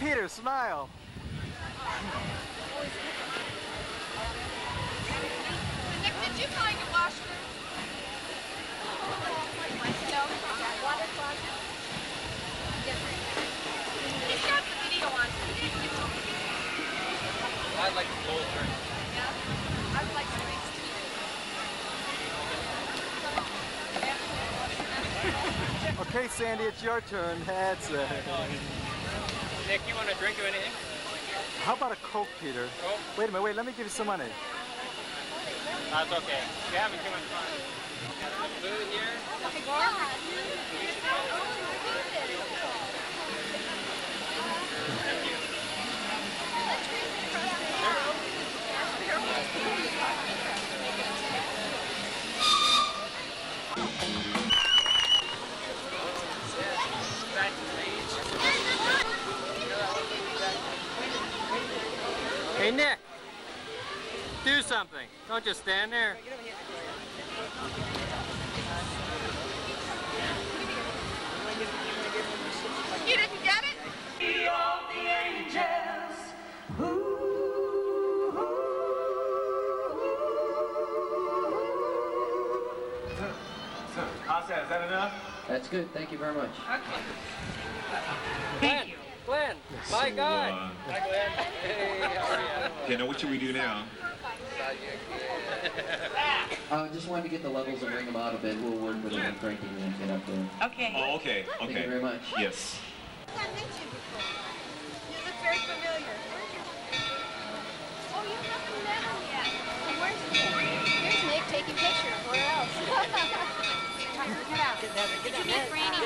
Peter, smile. Nick, did you find a washroom? No. Water closet? He's got the video on. I'd like the cold drink. Yeah? I would like some ice tea. Okay, Sandy, it's your turn. That's it. Nick, you want a drink or anything? How about a Coke, Peter? Coke? Wait a minute, wait, let me give you some money. That's okay. You're having too much fun. Food here? Oh my God. Thank you. Hey Nick, do something. Don't just stand there. You didn't get it? Of the angels. How's that? Is that enough? That's good. Thank you very much. Okay. Glenn, Glenn, my guy. Hi Glenn. Hey, how are you? Okay, now what should we do now? Just wanted to get the levels and bring them out a bit. We'll work with them and Frankie and get up there. Okay. Oh, okay, Thank you okay. very much. Yes. I met you before. You look very familiar. Oh, you haven't met him yet. Where's Nick? Here's Nick taking pictures. Where else? Get out. Did you meet Franny?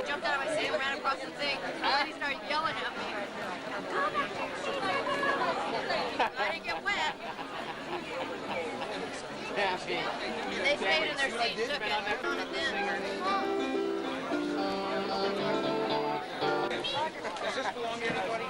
Jumped out of my seat and ran across the thing. And then he started yelling at me. I didn't get wet. They stayed in their seat and took it. On it then. Does this belong to anybody?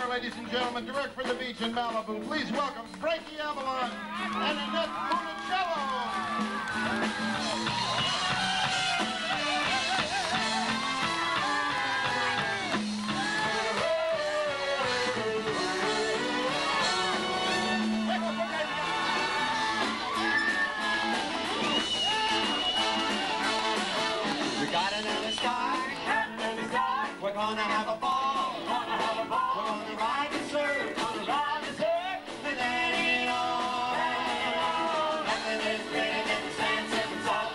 Ladies and gentlemen, direct from the beach in Malibu, please welcome Frankie Avalon and Annette We got another star, we're gonna have a ball, we're gonna ride the surf, and let it all, nothing is greater than the sand, 7 salt.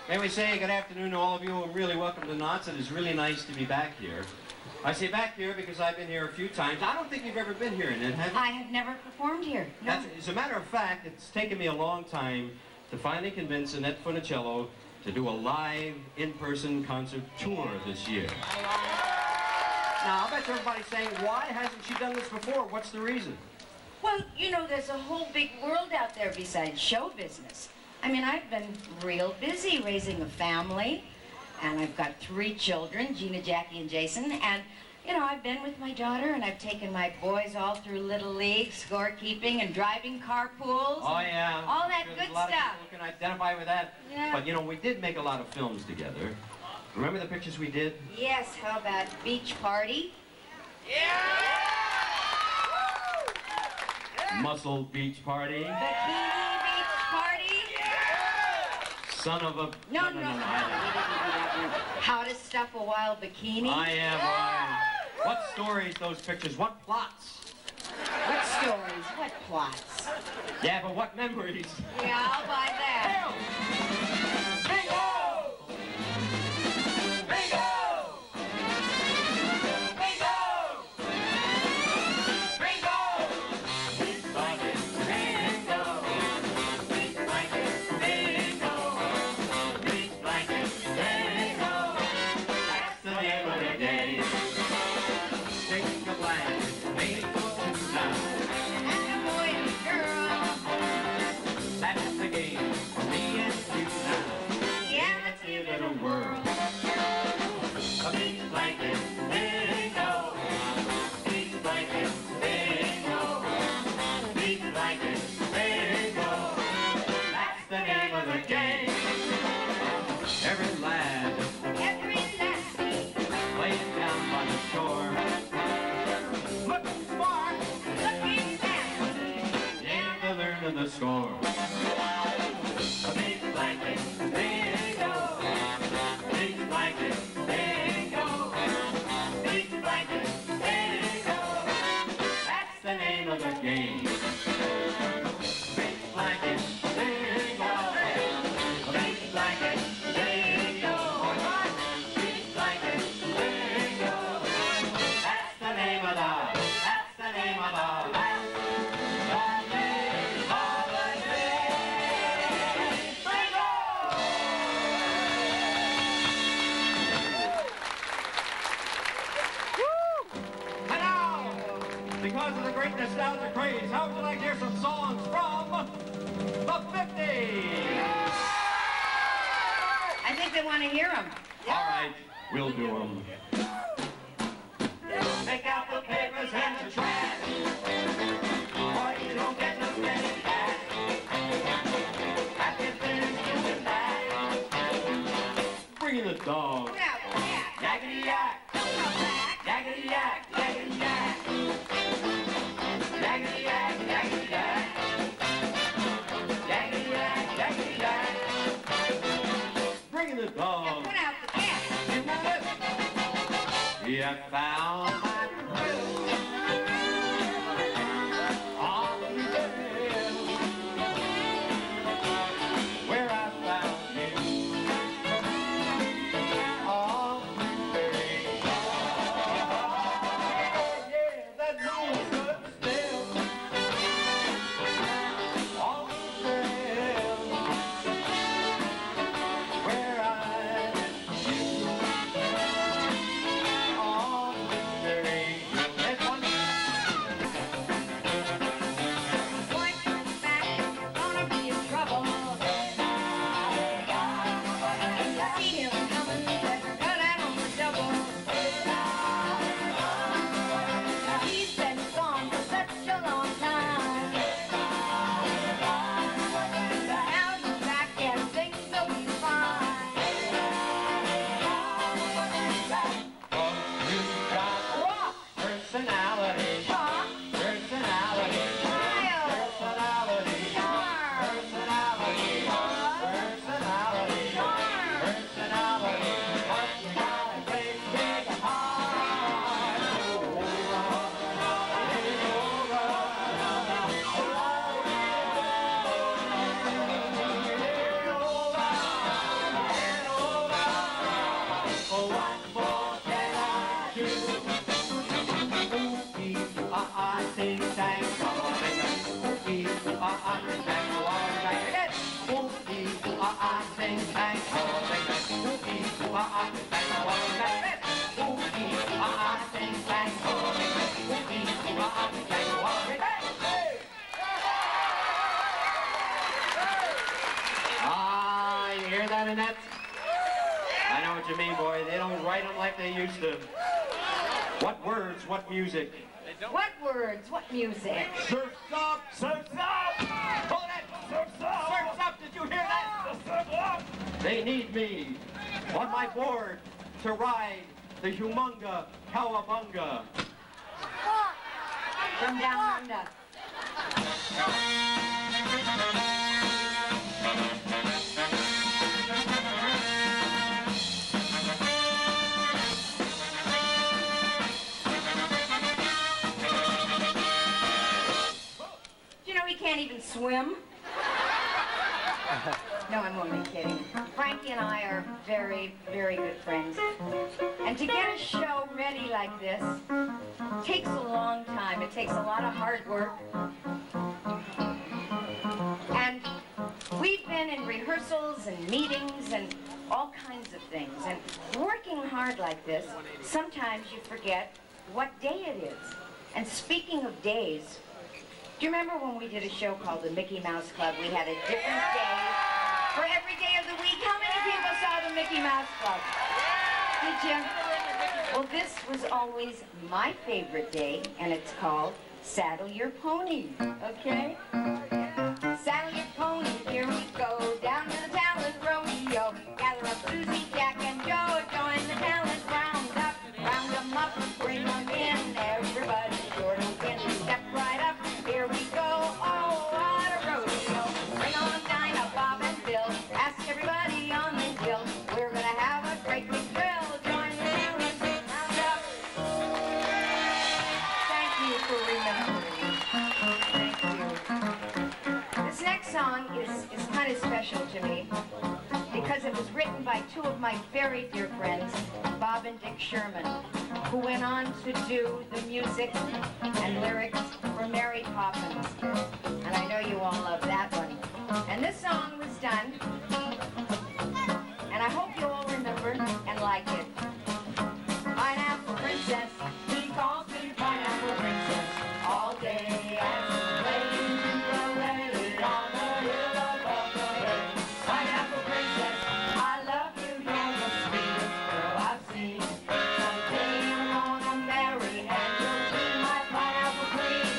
May we say good afternoon to all of you and really welcome to Knott's. It is really nice to be back here. I say back here because I've been here a few times. I don't think you've ever been here, Annette, have you? I have never performed here. No. As a matter of fact, it's taken me a long time to finally convince Annette Funicello to do a live, in-person concert tour this year. Now, I bet everybody's saying, why hasn't she done this before? What's the reason? Well, you know, there's a whole big world out there besides show business. I mean, I've been real busy raising a family, and I've got 3 children, Gina, Jackie, and Jason, and, you know, I've been with my daughter, and I've taken my boys all through Little League, scorekeeping, and driving carpools. Oh, yeah. All that There's good a lot stuff. of people who can identify with that. Yeah. But, you know, we did make a lot of films together. Remember the pictures we did? Yes, how about Beach Party? Muscle Beach Party. Bikini Beach Party? Son of a... No. We didn't do that one. How to Stuff a Wild Bikini? I am right. What stories, those pictures? What plots? What stories? What plots? Yeah, but what memories? Yeah, I'll buy that. The score. A big blanket, bingo. Big blanket, bingo. Big blanket, bingo. That's the name of the game. Big blanket, bingo. Big blanket, bingo. Big blanket, bingo. That's the name of the. That's the name of the. Because of the great nostalgia craze, how would you like to hear some songs from the 50s? I think they want to hear them. All right, we'll do them. Take out the papers and the trash. Boy, you don't get no steady cash. After finish using that. Bring in the dog. Yakety yak. Yakety yak. Yakety yak. Yakety yak, yakety yak. Yakety yak, yakety yak. Bring in the dog. Put out the cat. You found my on the hill where I found you on the hill. Yeah, that moon stood still on the hill where I met you on the hill. hear that, Annette? I know what you mean, boy. They don't write them like they used to. What words, what music? What words? What music? Surf's up! Surf's up! Hold it! Surf's up! Surf's up! Did you hear that? Surf's up! They need me on my board to ride the humunga cowabunga. From down under. Do you know he can't even swim? No, I'm only kidding. Frankie and I are very, very good friends. And to get a show ready like this takes a long time. It takes a lot of hard work. And we've been in rehearsals and meetings and all kinds of things. And working hard like this, sometimes you forget what day it is. And speaking of days, do you remember when we did a show called the Mickey Mouse Club? We had a different day for every day of the week. How many people saw the Mickey Mouse Club? Did you? Well, this was always my favorite day, and it's called Saddle Your Pony, okay? Saddle your pony, here we go, down to the talent rodeo. Gather up Susie, Jack, and Joe, join the talent roundup. Round them up, bring them in, everybody sure to win. Step right up, here we go, oh, what a rodeo. Bring on Dinah, Bob, and Bill, ask everybody on the hill. We're gonna have a great big thrill, join the talent roundup. Thank you for remembering. Thank you. This next song is kind of special to me because it was written by two of my very dear friends, Bob and Dick Sherman, who went on to do the music and lyrics for Mary Poppins. And I know you all love that one. And this song was done, and I hope you all remember and like it. Pineapple Princess, he calls me Pineapple Princess, all day as he plays the lily on the hill above the bay. Pineapple Princess, I love you, you're the sweetest girl I've seen. Someday I'm gonna marry and you'll be my pineapple queen.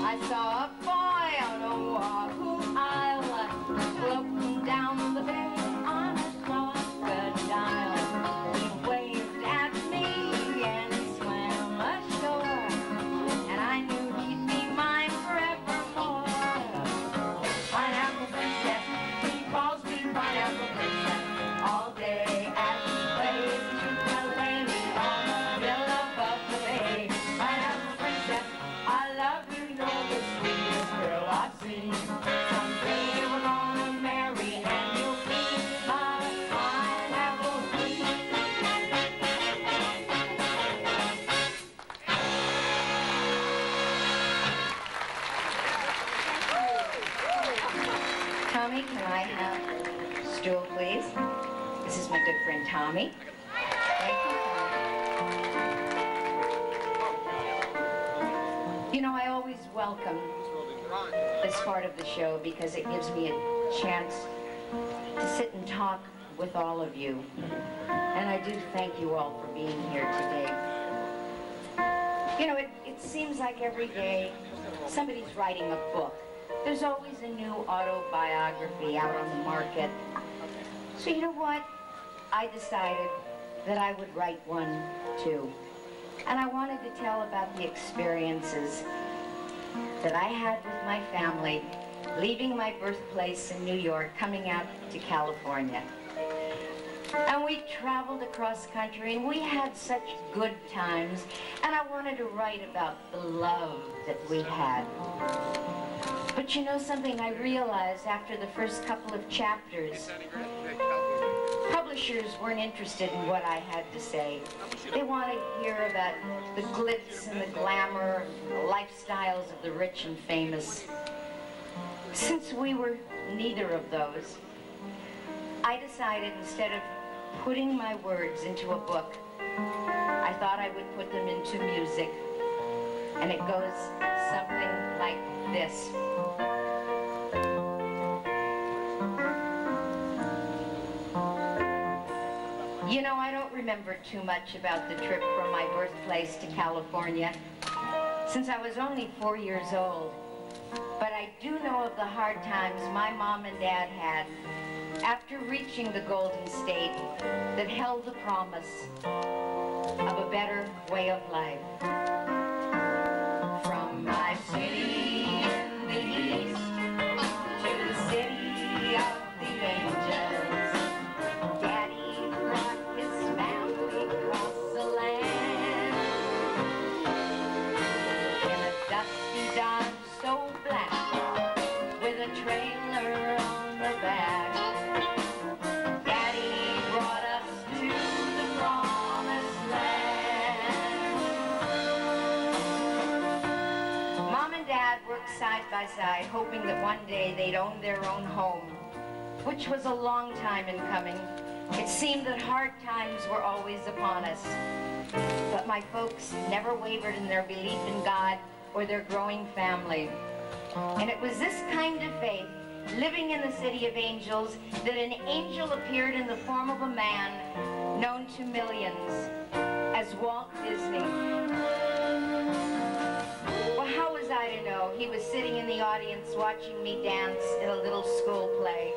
I saw a boy on Oahu Island, floating down the bay on a crocodile. He waved at me and swam ashore, and I knew he'd be mine forevermore. Pineapple Princess, he calls me Pineapple Princess, all day as he plays ukulele on the hill above the bay. Pineapple Princess, I love you, you're the sweetest girl I've seen. Someday we're gonna marry and you'll be my pineapple queen. Tommy, can I have a stool, please? This is my good friend Tommy. Thank you, Tommy. You know, I always welcome this part of the show because it gives me a chance to sit and talk with all of you. And I do thank you all for being here today. You know, it seems like every day somebody's writing a book. There's always a new autobiography out on the market. So you know what? I decided that I would write one too. And I wanted to tell about the experiences that I had with my family, leaving my birthplace in New York, coming out to California. And we traveled across country and we had such good times. And I wanted to write about the love that we had. But you know something I realized after the first couple of chapters? Publishers weren't interested in what I had to say. They want to hear about the glitz and the glamour, and the lifestyles of the rich and famous. Since we were neither of those, I decided instead of putting my words into a book, I thought I would put them into music. And it goes something like this. You know, I don't remember too much about the trip from my birthplace to California, since I was only 4 years old. But I do know of the hard times my mom and dad had after reaching the Golden State that held the promise of a better way of life. From my city in the east to the city of the angels, Daddy brought his family across the land in a dusty Dodge so black with a trailer on the back. Daddy brought us to the promised land. Mom and Dad worked side by side, hoping that one day they'd own their own home, which was a long time in coming. It seemed that hard times were always upon us. But my folks never wavered in their belief in God or their growing family. And it was this kind of faith, living in the city of angels, that an angel appeared in the form of a man known to millions as Walt Disney. Well, how was I to know he was sitting in the audience watching me dance in a little school play,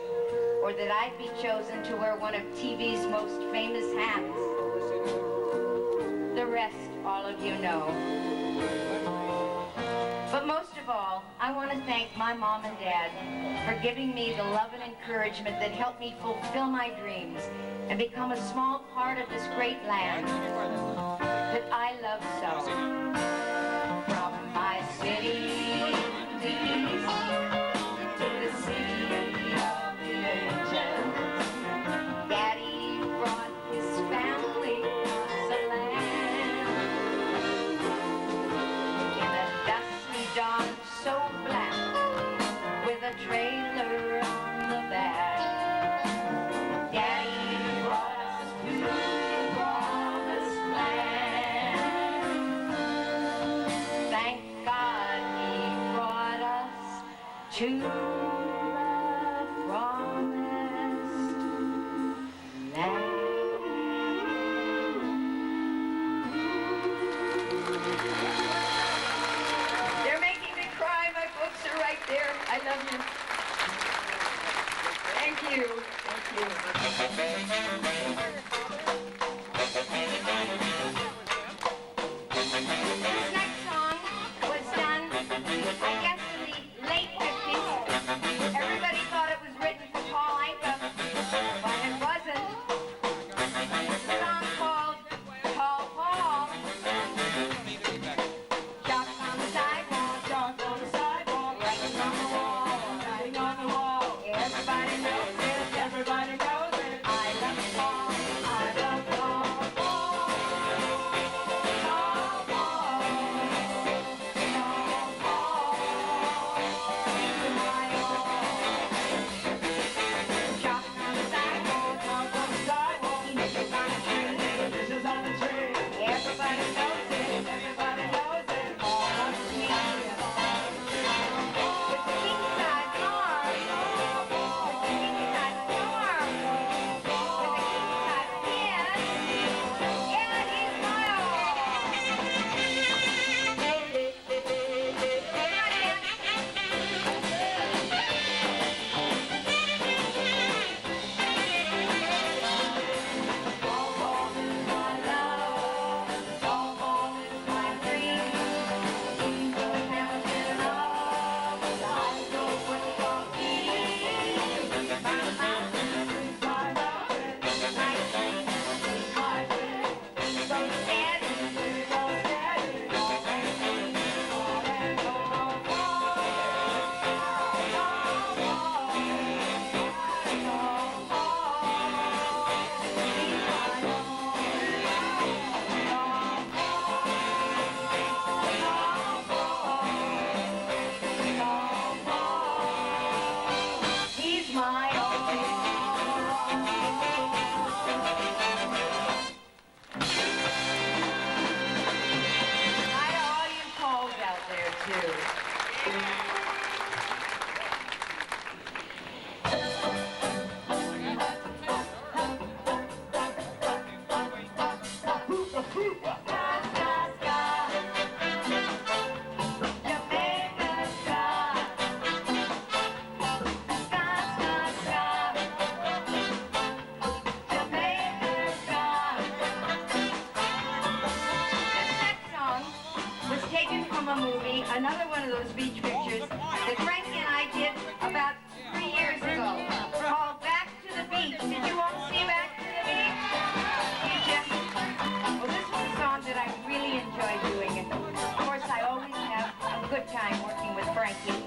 or that I'd be chosen to wear one of TV's most famous hats? The rest, all of you know. But most of all, I want to thank my mom and dad for giving me the love and encouragement that helped me fulfill my dreams and become a small part of this great land that I love so. From my city to east to the city of the angels, Daddy brought his family across the land in a dusty Dodge so black with a trailer on the back. Daddy brought us to the promised land. Thank God he brought us to the promised land. They're making me cry. My books are right there. I love you. Thank you. Thank you. This next song was done, I guess, in the late 50s. Everybody thought it was written for Paul Anka, but it wasn't. It's a song called Paul Paul. Chalk on the sidewalk, writing on the wall, writing on the wall. Everybody knows it, I love it. another one of those beach pictures that Frankie and I did about 3 years ago called Back to the Beach. Did you all see Back to the Beach? Did you? Well, this was a song that I really enjoy doing. And of course, I always have a good time working with Frankie.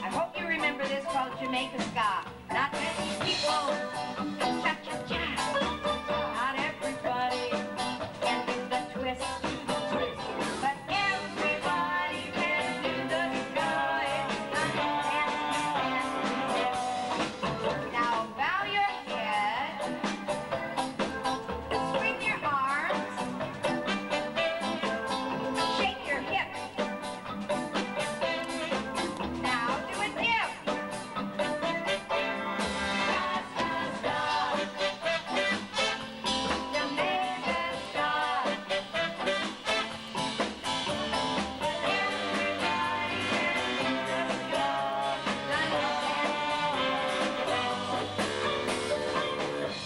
I hope you remember this called Jamaica Ska. Not many people. Cha-cha-cha. Not everybody can do the twist. But everybody can do the ska. Now bow your head. Swing your arms. Shake your hips. Now do a dip.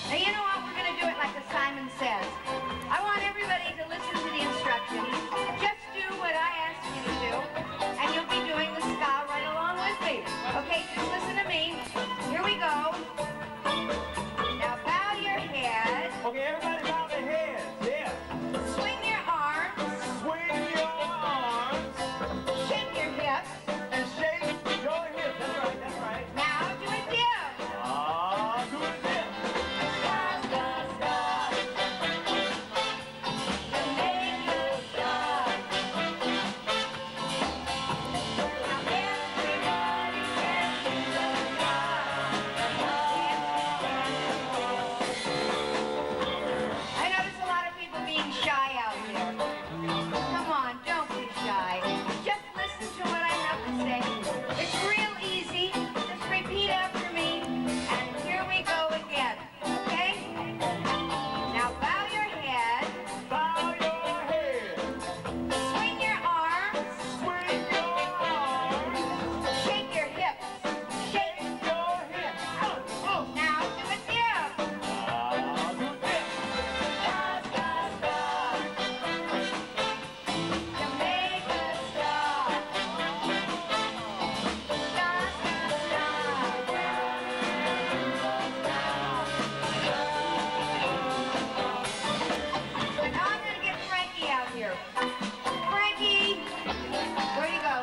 Now you know what? We're going to do it like the Simon says. I want everybody to listen to the instructions. Just do what I ask you to do, and you'll be doing the ska right along with me. Okay, just listen to me. Here we go. Now bow your head. Okay, everybody bow their heads. Yeah. Swing your arms. Swing your arms Shake your hips. and shake your hips. That's right, that's right. Now do a dip. Do it again. I notice a lot of people being shy out here. Come on, don't be shy. Just listen to what I have to say. It's real easy. Just repeat after me. And here we go again. Okay? Now bow your head. Bow your head. Swing your arms. Swing your arms. Shake your hips. Shake. Your hips. Now do a dip. Do this. Jamaica style. But now I'm gonna get Frankie out here. Frankie, where you go?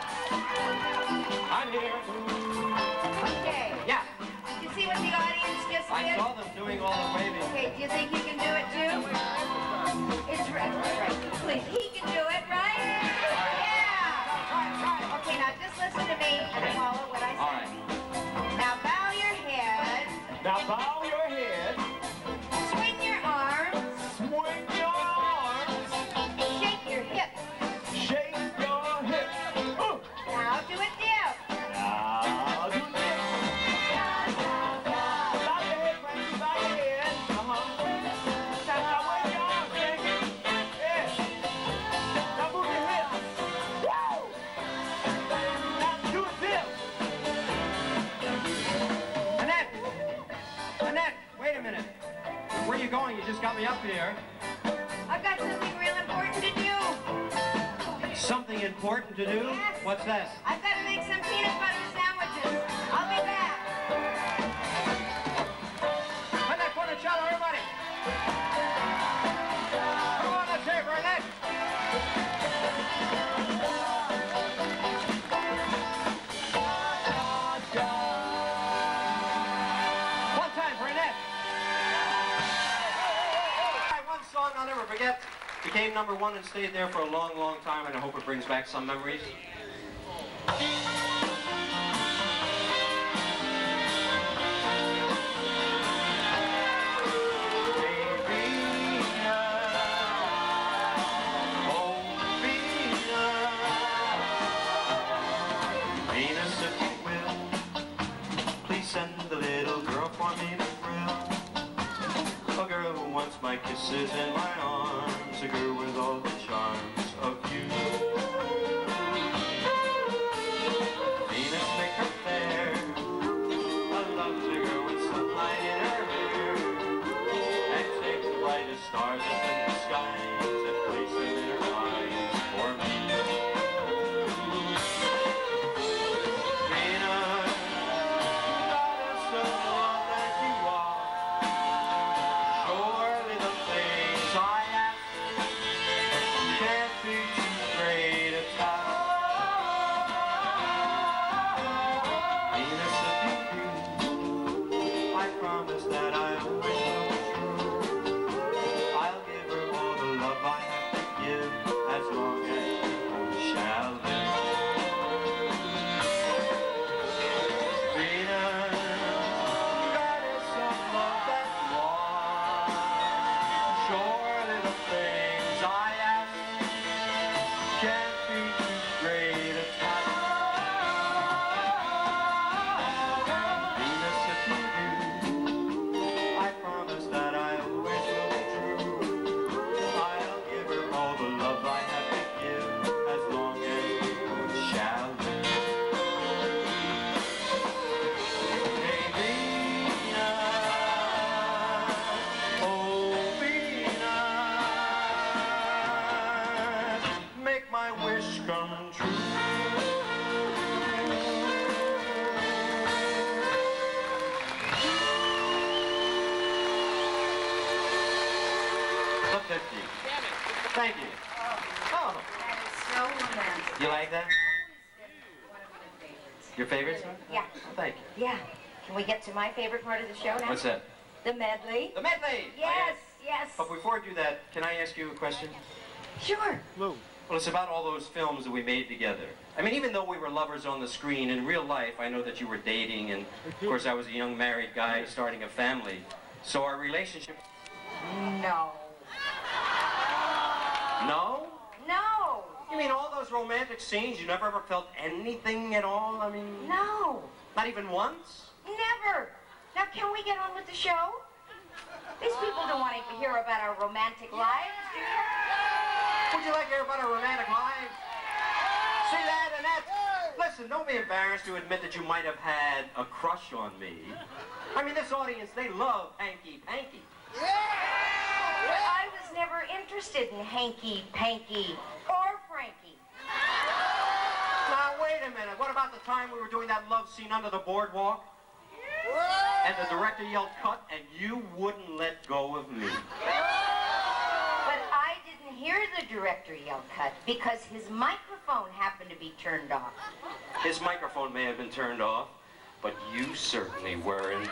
I'm here. Okay. Yeah, Did you see what the audience just I did? saw them doing all the waving. Okay, do you think you can do it too? It's right. Please, he can do it, right? Yeah. Okay, now just listen to me and follow what I say. All right. Now bow your head. Now bow your head. Swing your arms. Swing your arms. Shake your hips. Shake your hips. Now do a dip. Now do this. Bow your head, Frankie. Bow your head. Now wave your arms, Frankie. Yeah. Now move your hips. Woo! Now do a dip. Annette, wait a minute. Where are you going? You just got me up here. I've got something real important to do. Something important to do? Yes. What's that? I've got to make some peanut butter sandwiches. I'll be back. Annette Funicello, everybody! Come on, let's hear it for Annette! One time for Annette! One song I'll never forget. Became #1 and stayed there for a long, long time, and I hope it brings back some memories. Venus, if you will, please send the little girl for me to thrill. A girl who wants my kisses and my arms, a girl with all the charms of you. Venus, make her fair, a lovely girl with sunlight in her hair, and take the brightest stars up in the skies and place them in her eyes for me. Thank you. Oh, That is so romantic. you like that? One of my favorites. Your favorite song? Yeah. Thank you. Yeah. Can we get to my favorite part of the show now? What's that? The medley. The medley! Yes, yes. But before I do that, can I ask you a question? Sure. Lou. Well, it's about all those films that we made together. I mean, even though we were lovers on the screen, in real life, I know that you were dating, and of course I was a young married guy starting a family. So our relationship... No. No? No. You mean all those romantic scenes, you never ever felt anything at all? I mean... No. Not even once? Never. Now, can we get on with the show? These people don't want to hear about our romantic lives, do you? Would you like to hear about our romantic lives? See that, Annette? Listen, don't be embarrassed to admit that you might have had a crush on me. I mean, this audience, they love hanky-panky. But I was never interested in hanky-panky or Frankie. Now, wait a minute. What about the time we were doing that love scene under the boardwalk? And the director yelled, cut, and you wouldn't let go of me. But I didn't hear the director yell cut because his microphone happened to be turned off. His microphone may have been turned off, but you certainly weren't.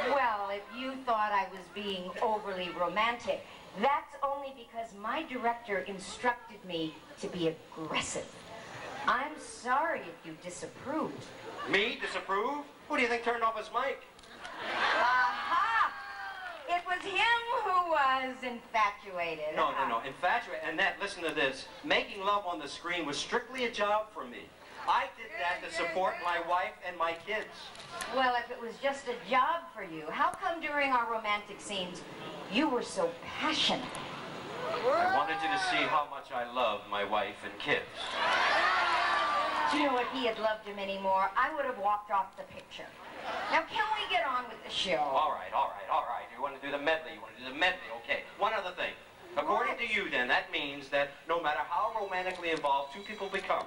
Well, if you thought I was being overly romantic, that's only because my director instructed me to be aggressive. I'm sorry if you disapproved. Me disapprove? Who do you think turned off his mic? Aha! It was him who was infatuated. No. Infatuated. Annette, listen to this. Making love on the screen was strictly a job for me. I did that to support my wife and my kids. Well, if it was just a job for you, how come during our romantic scenes you were so passionate? I wanted you to see how much I love my wife and kids. Do you know, if he had loved him anymore, I would have walked off the picture. Now, can we get on with the show? All right. You want to do the medley? Okay. One other thing. According to you, then, that means that no matter how romantically involved two people become,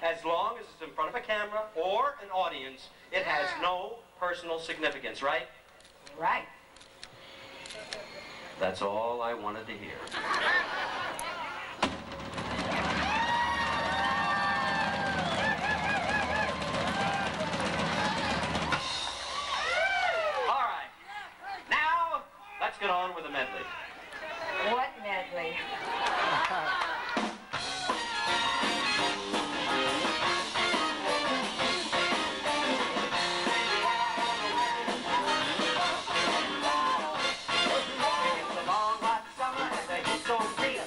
as long as it's in front of a camera or an audience, it has no personal significance, right? Right. That's all I wanted to hear. All right. Now, let's get on with the medley. What medley? It's a long hot summer and the heat's so real.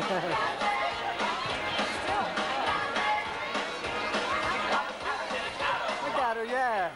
I got her, yeah.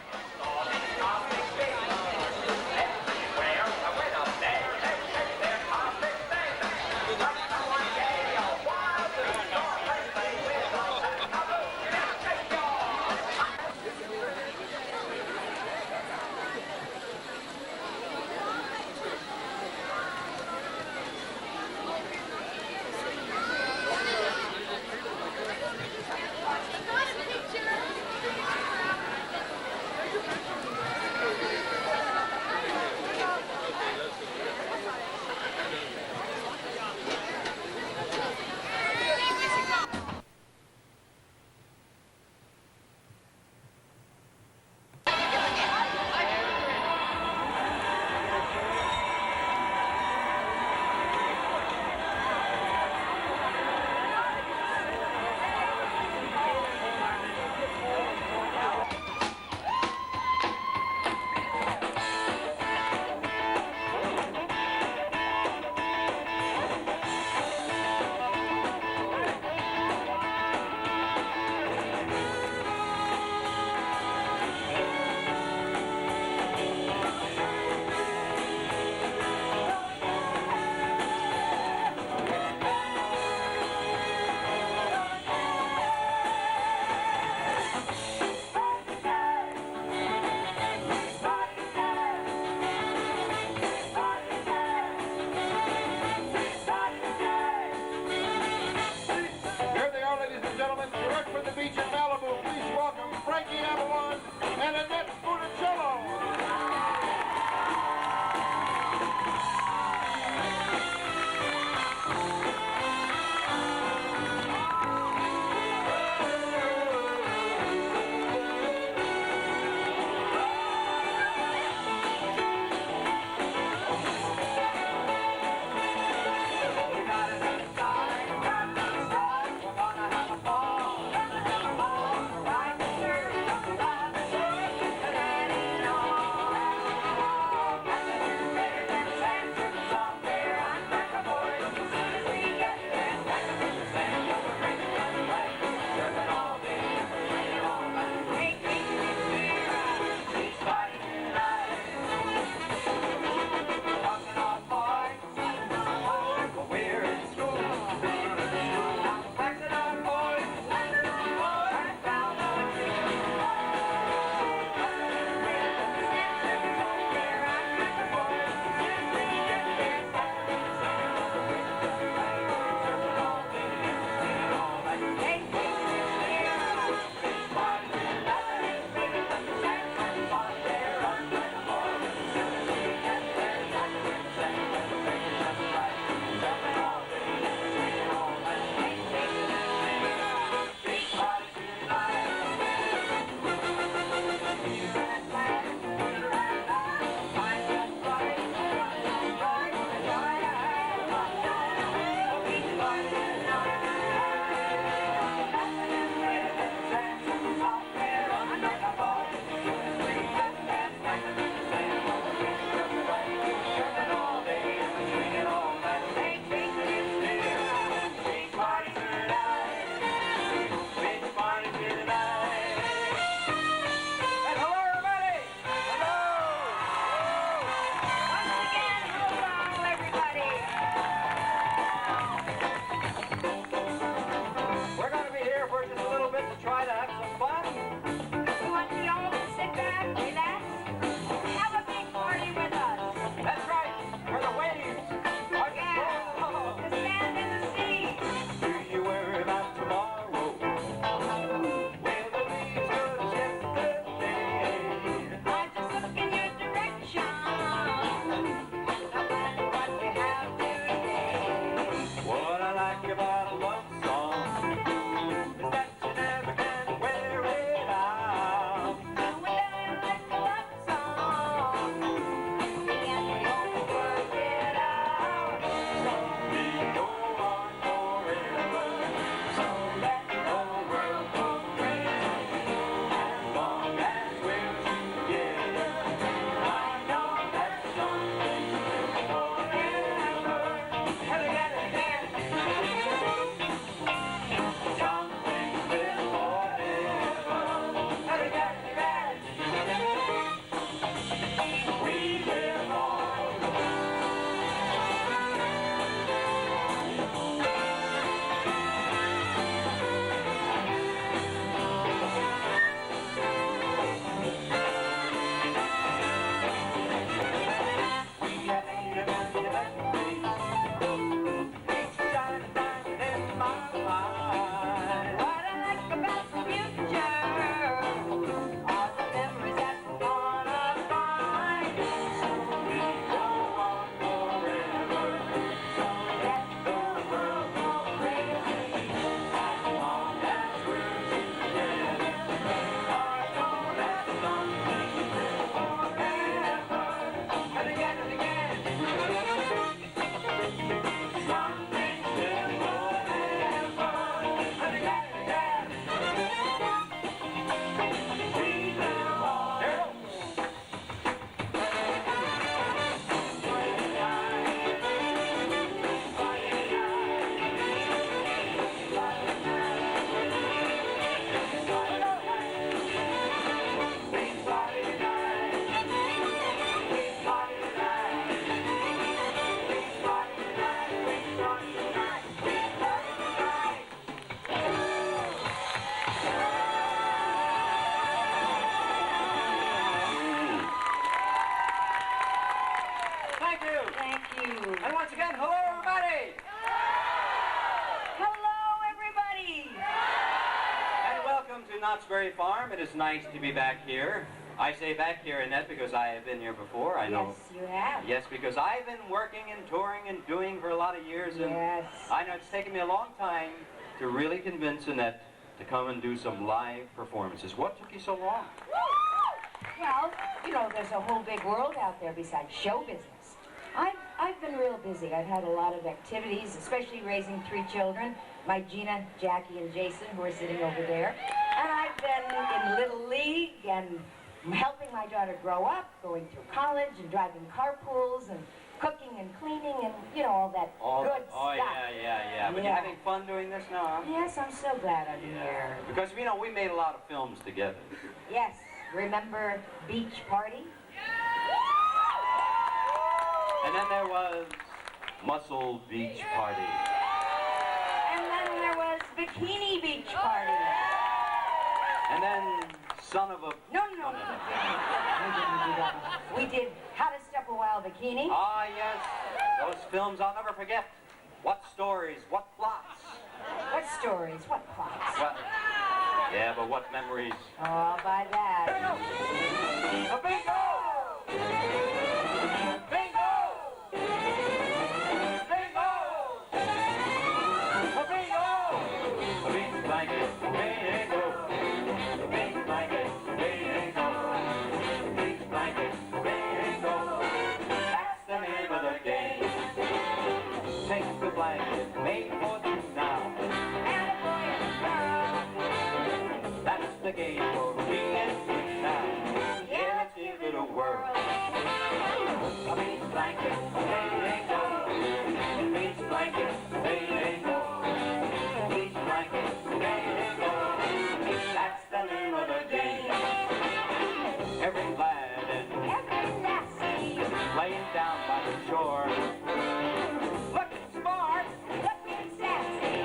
once again, hello everybody! Hello, everybody! And welcome to Knott's Berry Farm. It is nice to be back here. I say back here, Annette, because I have been here before. I know. Yes, you have. Yes, because I've been working and touring and doing for a lot of years. And Yes. I know it's taken me a long time to really convince Annette to come and do some live performances. What took you so long? Well, you know, there's a whole big world out there besides show business. I've been real busy. I've had a lot of activities, especially raising 3 children, my Gina, Jackie, and Jason, who are sitting over there. And I've been in Little League and helping my daughter grow up, going through college and driving carpools and cooking and cleaning and, you know, all that good stuff. Yeah. But you're having fun doing this now, huh? Yes, I'm so glad I'm here. Because, you know, we made a lot of films together. Yes, remember Beach Party? And then there was Muscle Beach Party. And then there was Bikini Beach Party. And then Son of a... No. We didn't do that one. We did How to Step a Wild Bikini. Ah, yes. Those films I'll never forget. What stories, what plots. What stories, what plots? What? Yeah, but what memories. Oh, I'll buy that. A bingo! Bingo! Bingo! A bingo! A big blanket, bingo. A big blanket, bingo. A big blanket, bingo. That's the name of the game. Take the blanket made for two now. And a boy and a girl. That's the game for me and you now. Yeah, let's give it a whirl. A beach blanket, bingo. A beach blanket, bingo. A beach blanket, bingo. That's the name of the game. Every lad and Every lassie. laying down by the shore. Looking smart, Looking sassy.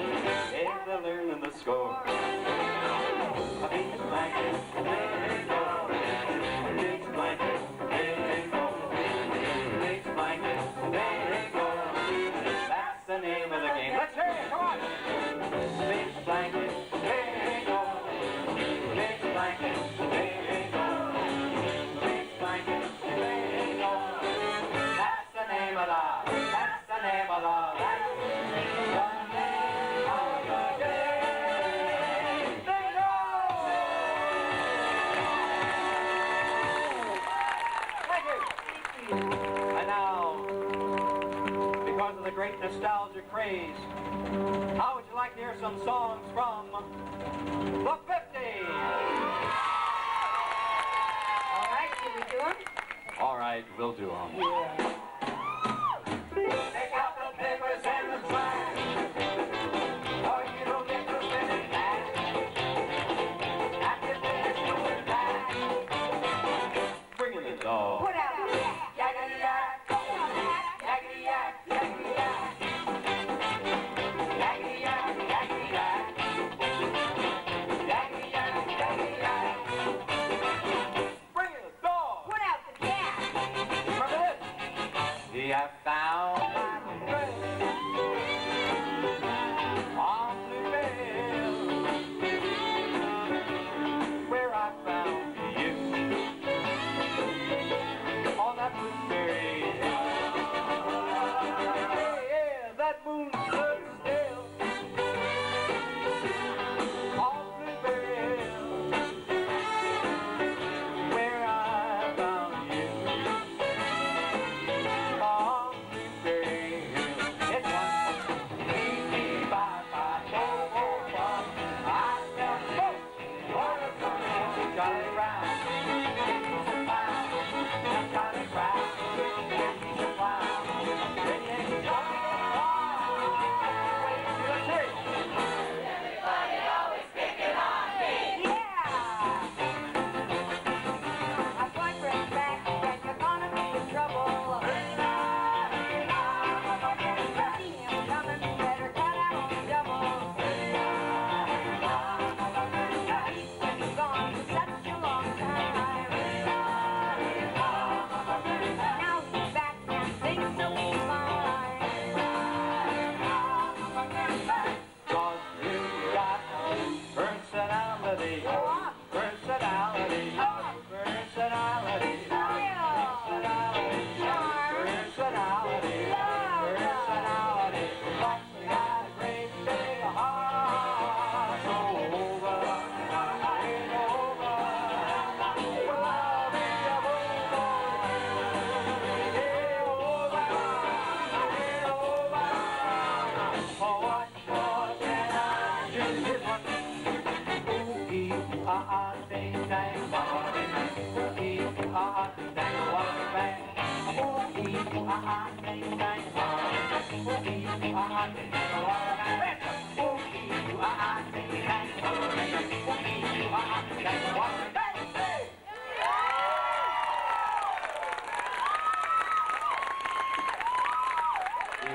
yeah, they're learning the score. A beach blanket, bingo. A beach blanket, bingo. A beach blanket, bingo. That's the name of the game. Let's hear it, come on. Beach blanket, bingo. Beach blanket, bingo. Beach blanket, bingo. That's the name of the, that's the name of the, that's the name of the game. Bingo! Thank you. And now, because of the great nostalgia craze, how would you like to hear some songs from the 50s? All right, can we do them? All right, we'll do them. Yeah. Take out the papers and the trash, or you don't get to spend it back. After this, you're back. Bring in the dog. Put out the Yakety yak, yakety yak, yakety yak. Yakety yak, yakety yak. Yakety yak, yakety yak. Bring in the dog. Put out the cat. Remember this? We have found a friend on the hill where I found you on that blueberry hill. Yeah, that moon stood still on Blueberry Hill where I found you on Blueberry You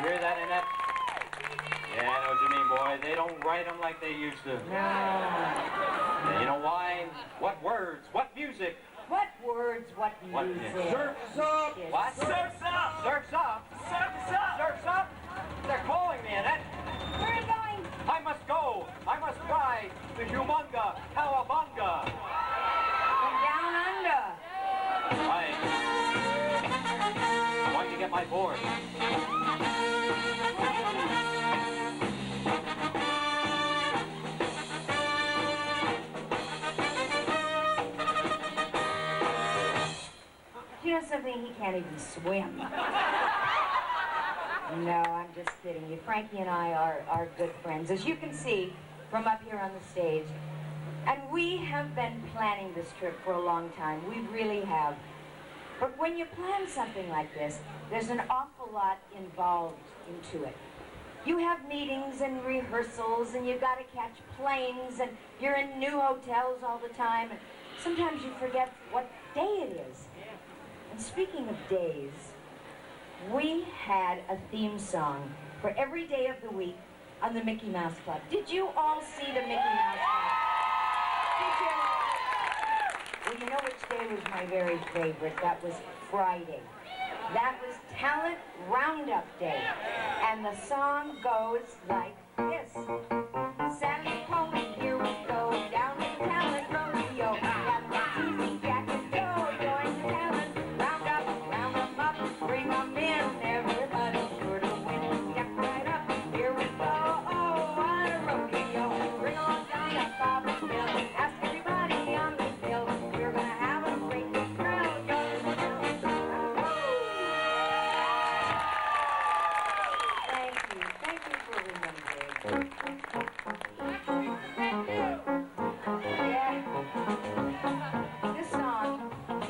hear that, Annette? Yeah, I know what you mean, boy. They don't write them like they used to. No. You know why? What words? What music? What words, what music? Surf's up! What? Surf's up! Surf's up! Surf's up! Surf's up! They're calling me, Annette. Where are you going? I must go. I must ride the humunga cowabunga. From down under. Right. I'm going to get my board. You know something? He can't even swim. No, I'm just kidding you. Frankie and I are good friends, as you can see from up here on the stage. And we have been planning this trip for a long time. We really have. But when you plan something like this, there's an awful lot involved into it. You have meetings and rehearsals, and you've got to catch planes, and you're in new hotels all the time, and sometimes you forget what day it is. And speaking of days, we had a theme song for every day of the week on the Mickey Mouse Club. Did you all see the Mickey Mouse Club? Did you? Well, you know which day was my very favorite? That was Friday. That was Talent Roundup Day. And the song goes like this. Sally's pony, here we go, down to the Talent Rodeo. Got my cheesy jacket, go, join the Talent Roundup, round them up, bring them in, everybody's sure to win. Step right up, here we go, oh, what a rodeo. Bring on down that Bobby Bill, ask everybody on the bill, we're gonna have a great thrill. Thank you for remembering. Yeah. This song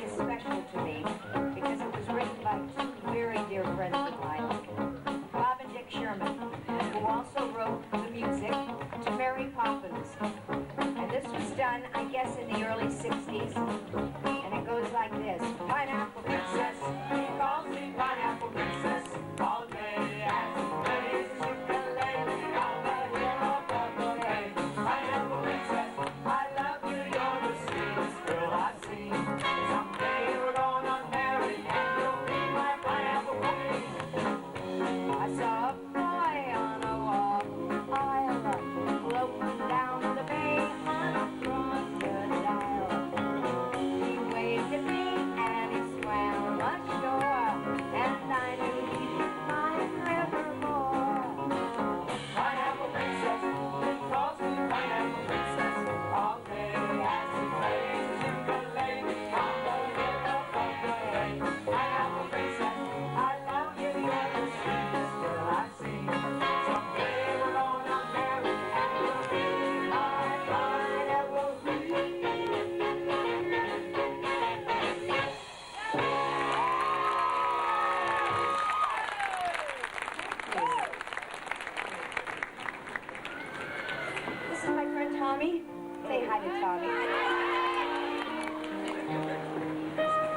is special to me because it was written by two very dear friends of mine, Bob and Dick Sherman, who also wrote the music to Mary Poppins. And this was done, I guess, in the early 60s. And it goes like this. Pineapple Princess, calls me Pineapple Princess, all day as she plays the ukulele on the hill above the hay. Pineapple Princess, I love you, you're the sweetest girl I've seen. Someday we're gonna marry and you'll be my pineapple queen. I saw a boy on a wall, island, floating down the bay on a crocodile. He waved at me and he swam ashore, and I knew he'd be mine forevermore. Pineapple Princess, he calls me Pineapple Princess, all day as he plays his ukulele on the hill above the hay. Pineapple Princess, I love you, you're the sweetest girl I've seen. Someday we're gonna marry and you'll be my pineapple queen. This is my friend Tommy. Say hi to Tommy.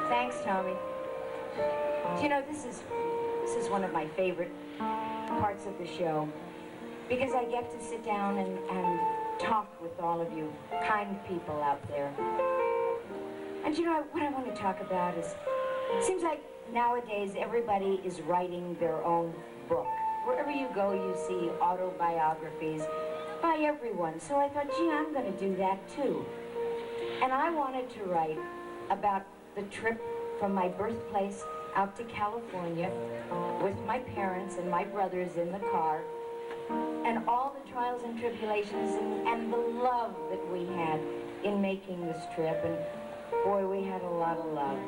Thanks, Tommy. Do you know, this is one of my favorite parts of the show because I get to sit down and talk with all of you kind people out there. And you know, what I want to talk about is, it seems like nowadays everybody is writing their own book. Wherever you go, you see autobiographies by everyone. So I thought, gee, I'm going to do that too. And I wanted to write about the trip from my birthplace out to California with my parents and my brothers in the car, and all the trials and tribulations and the love that we had in making this trip. And boy, we had a lot of love.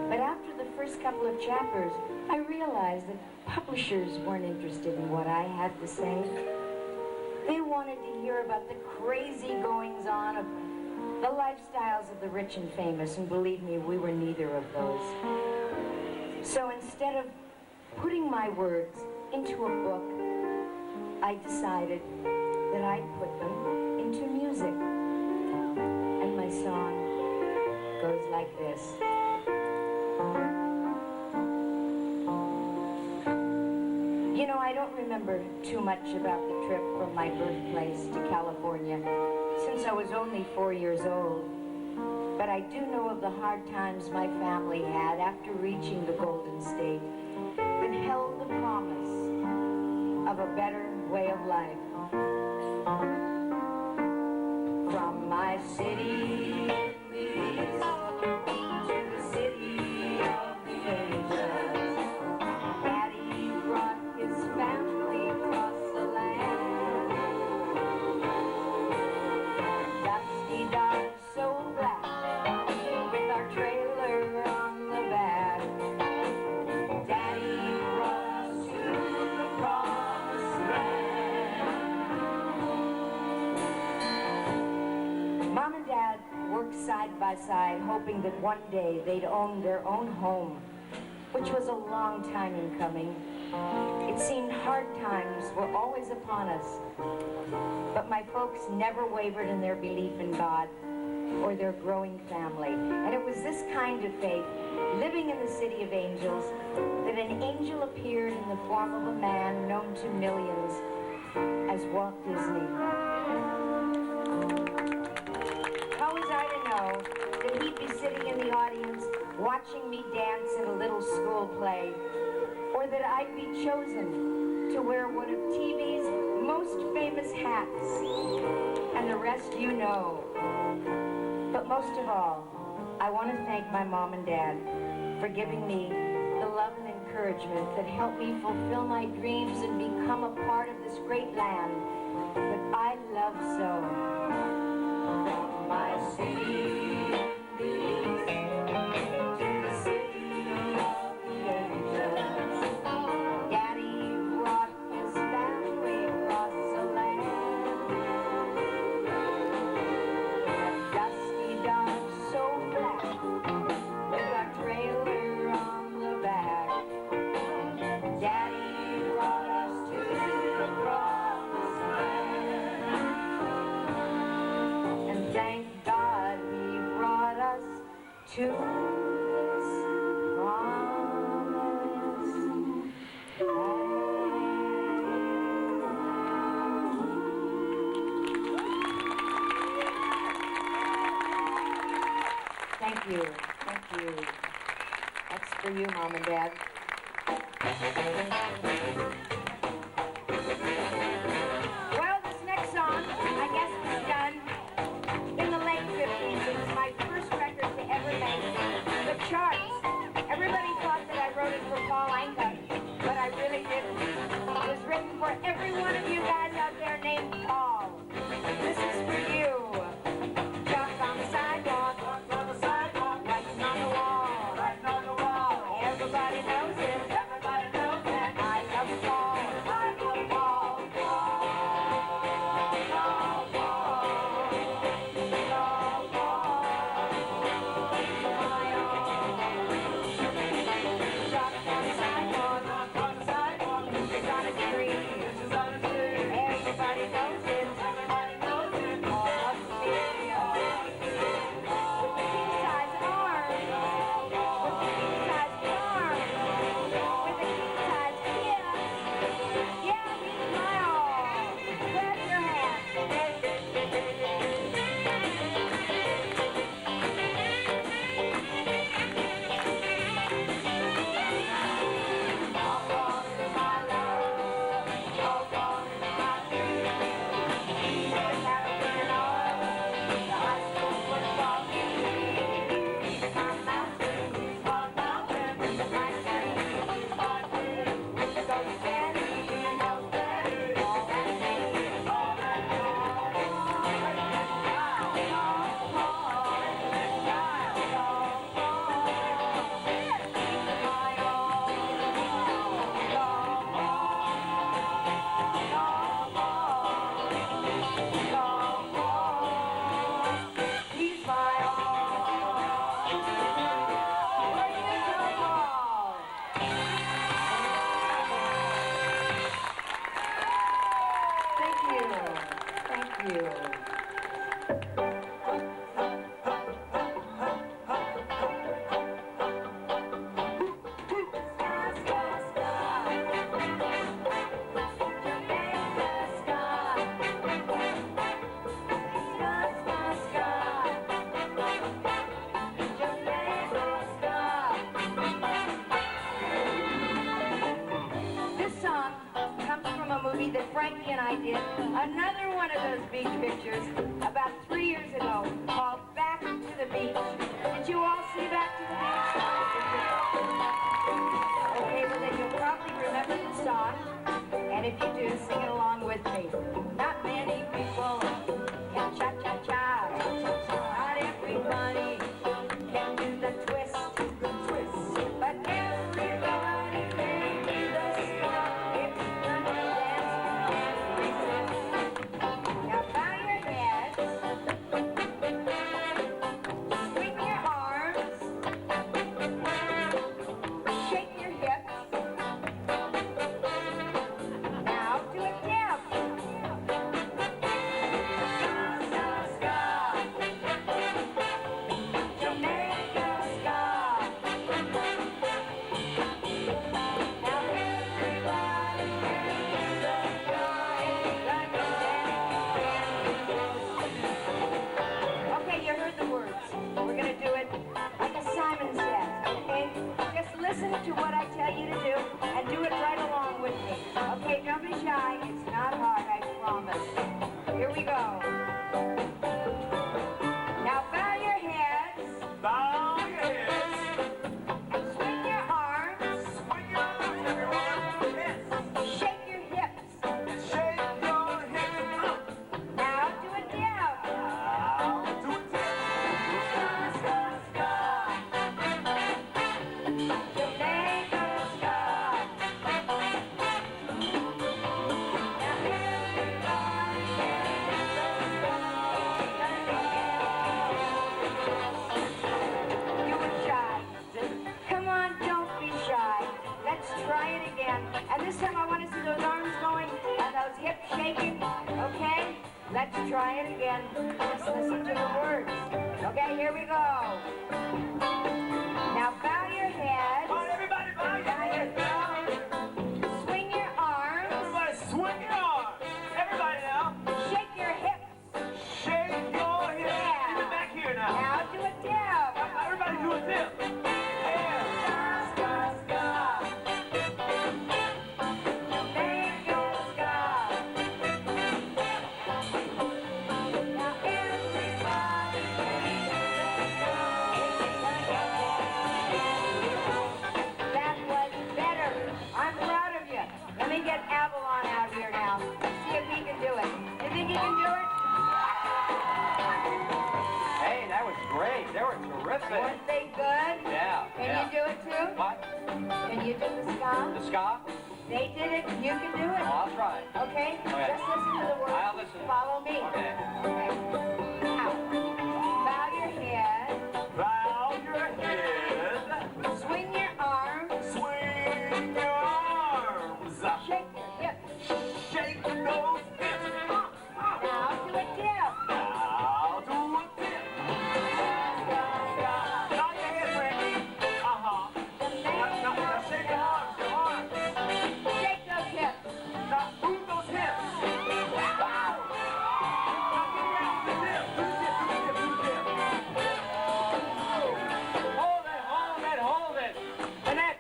But after the first couple of chapters, I realized that publishers weren't interested in what I had to say. They wanted to hear about the crazy goings-on of the lifestyles of the rich and famous, and believe me, we were neither of those. So instead instead of putting my words into a book, I decided that I'd put them into music. And my song goes like this. You know, I don't remember too much about the trip from my birthplace to California, since I was only 4 years old. But I do know of the hard times my family had after reaching the Golden State, and held the promise of a better way of life. From my city to the city of the angels, Daddy brought his family across the land. Dusty dark, so black, with our trailer on the back. Daddy brought us to the promised land. Mom and Dad worked side by side, hoping that one day they'd own their own home, which was a long time in coming. It seemed hard times were always upon us, but my folks never wavered in their belief in God or their growing family. And it was this kind of faith, living in the city of angels, that an angel appeared in the form of a man known to millions as Walt Disney. How was I to know that he'd be sitting in the audience watching me dance in a little school play, or that I'd be chosen to wear one of TV's most famous hats? And the rest you know. But most of all, I want to thank my mom and dad for giving me the love and encouragement that helped me fulfill my dreams and become a part of this great land that I love so. From my city to the city of the angels, Daddy brought his family across the land. A dusty dark, so black, with our trailer on the back. Daddy brought us to the promised land. And thank God he brought us to this promised land. Thank you. Thank you. That's for you, Mom and Dad. Well, this next song, I guess, was done in the late 50s. It was my first record to ever make the charts. Everybody thought that I wrote it for Paul Anka, but I really didn't. It was written for every one of you guys out there named Paul. This is for you. Chalk on the sidewalk, writing on the wall. Everybody knows it. Everybody knows that I love Paul. I love Paul. Chalk on the sidewalk, on the tree. movie that Frankie and I did, another one of those beach pictures, about 3 years ago, called Back to the Beach. Did you all see Back to the Beach? Okay, well then you'll probably remember the song, and if you do, sing it along with me. Not many people can cha-cha-cha. Not everybody can do the twist. But everybody can do the ska if you can dance and resist. Now bow your head, swing your arms, shake your hips. Now do a dip. Ska, ska, Jamaica ska. Now everybody can do the ska if you can dance. Okay, you heard the words. We're gonna do it like a Simon says, okay? Just listen to what I tell you to do and do it right along with me. Okay, don't be shy. It's not hard, I promise. Here we go. Now bow your heads. Bow your heads. Swing your arms. Swing your arms, everyone. Yes. Shake your hips. Shake your hips up. Now do a dip. Now do it. Ska, ska, ska. Jamaica ska. Now everybody can do the ska. You were shy. Come on, don't be shy. Let's try it again. And this time I want to see those arms going and those hips shaking. Okay? Let's try it again. Just listen to the words. Okay, here we go. Now bow your head. Come on, everybody, bow your heads. Swing your arms. Everybody, swing your arms. Everybody now. Shake your hips. Shake your hips. Yeah. Even back here now. Now do a dip. Everybody do a dip. Yeah. Ska, ska. Jamaica ska. Now everybody that was better. I'm proud of you. Let me get Avalon out here now. See if he can do it. You think he can do it? Hey, that was great. They were terrific. Weren't they good? Yeah, Can yeah. you do it too? What? Can you do the ska? The ska? They did it. You can do it. Oh, I'll try. Okay? Okay. Just listen to the words. I'll listen. Follow me. Okay. Okay. Now, bow your head. Bow your head. Swing your arms. Swing your arms. Shake your hips. Shake those hips. Now do a dip. Now do a dip. Bow your head, Frankie. Uh-huh. Now shake your arms, your arms. Shake those hips. Now move those hips. Wow. Now get ready to dip. Do the dip, do the dip, do the dip. Hold it, hold it, hold it. Annette,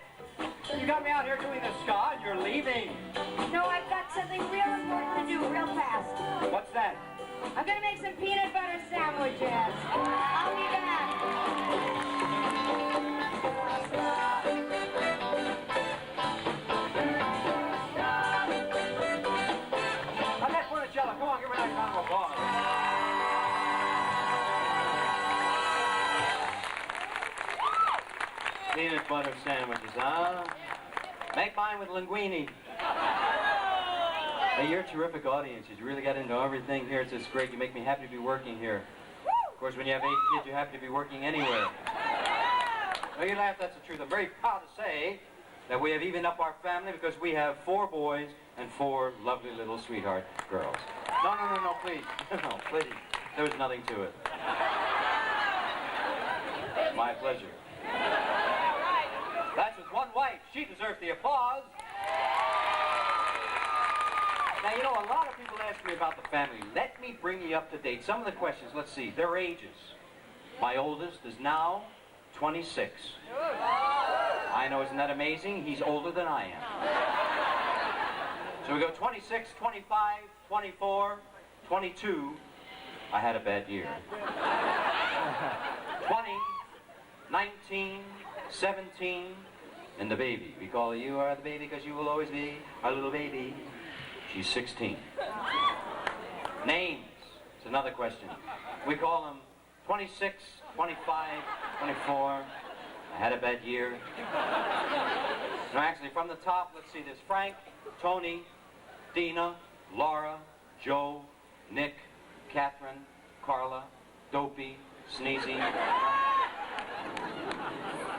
you got me out here doing the ska and you're leaving. No, I've got something real important to do real fast. What's that? I'm gonna make some peanut butter sandwiches. I'll be back. Annette Frankie, come on, give me a nice round of applause. Peanut butter sandwiches, huh? Make mine with linguine. Hey, you're a terrific audience. You really got into everything here. It's just great. You make me happy to be working here. Of course, when you have 8 kids, you're happy to be working anywhere. No, you laugh, that's the truth. I'm very proud to say that we have evened up our family because we have 4 boys and 4 lovely little sweetheart girls. No, please. No, please. There was nothing to it. My pleasure. That's with one wife. She deserves the applause. Now, you know, a lot of people ask me about the family. Let me bring you up to date. Some of the questions, let's see, their ages. My oldest is now 26. I know, isn't that amazing? He's older than I am. So we go 26, 25, 24, 22. I had a bad year. 20, 19, 17, and the baby. We call you are the baby because you will always be our little baby. She's 16. Names. It's another question. We call them 26, 25, 24. I had a bad year. No, actually, from the top, let's see, there's Frank, Tony, Dina, Laura, Joe, Nick, Catherine, Carla, Dopey, Sneezy.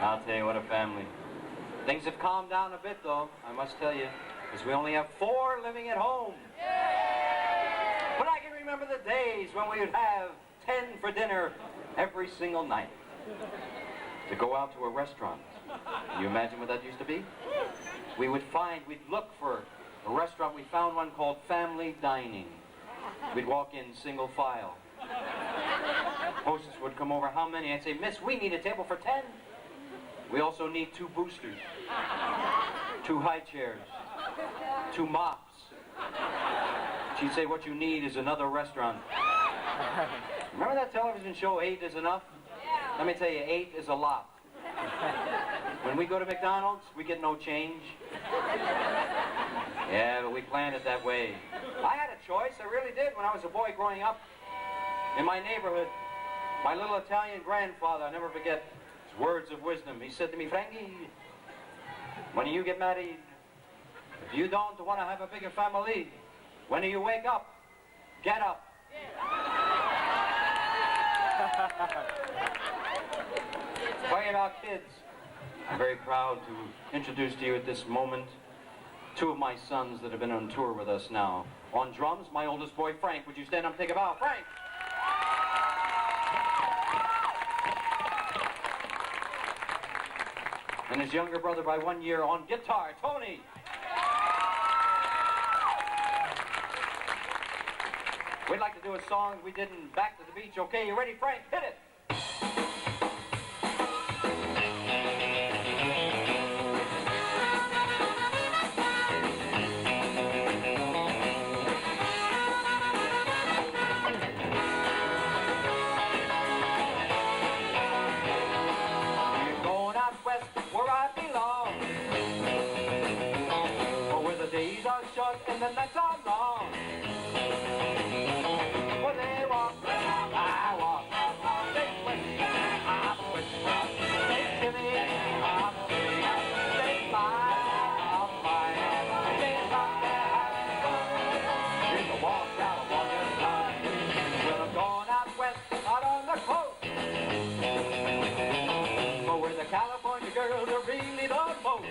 I'll tell you, what a family. Things have calmed down a bit, though, I must tell you, because we only have 4 living at home. But I can remember the days when we would have 10 for dinner every single night. To go out to a restaurant. Can you imagine what that used to be? We'd look for a restaurant. We found one called Family Dining. We'd walk in single file. Hostess would come over, how many? I'd say, Miss, we need a table for 10. We also need 2 boosters, 2 high chairs, 2 mops. She'd say, what you need is another restaurant. Remember that television show, 8 is Enough? Let me tell you, 8 is a lot. When we go to McDonald's, we get no change. Yeah, but we planned it that way. I had a choice, I really did, when I was a boy growing up in my neighborhood. My little Italian grandfather, I'll never forget his words of wisdom. He said to me, Frankie, when you get married, if you don't want to have a bigger family, when you wake up, get up. Talking about kids, I'm very proud to introduce to you at this moment 2 of my sons that have been on tour with us now. On drums, my oldest boy, Frank. Would you stand up and take a bow? Frank! And his younger brother by 1 year on guitar, Tony. We'd like to do a song we did in Back to the Beach. Okay, you ready, Frank? Hit it! We're going out west where I belong, where the days are short and the nights are long. California girls are really the most.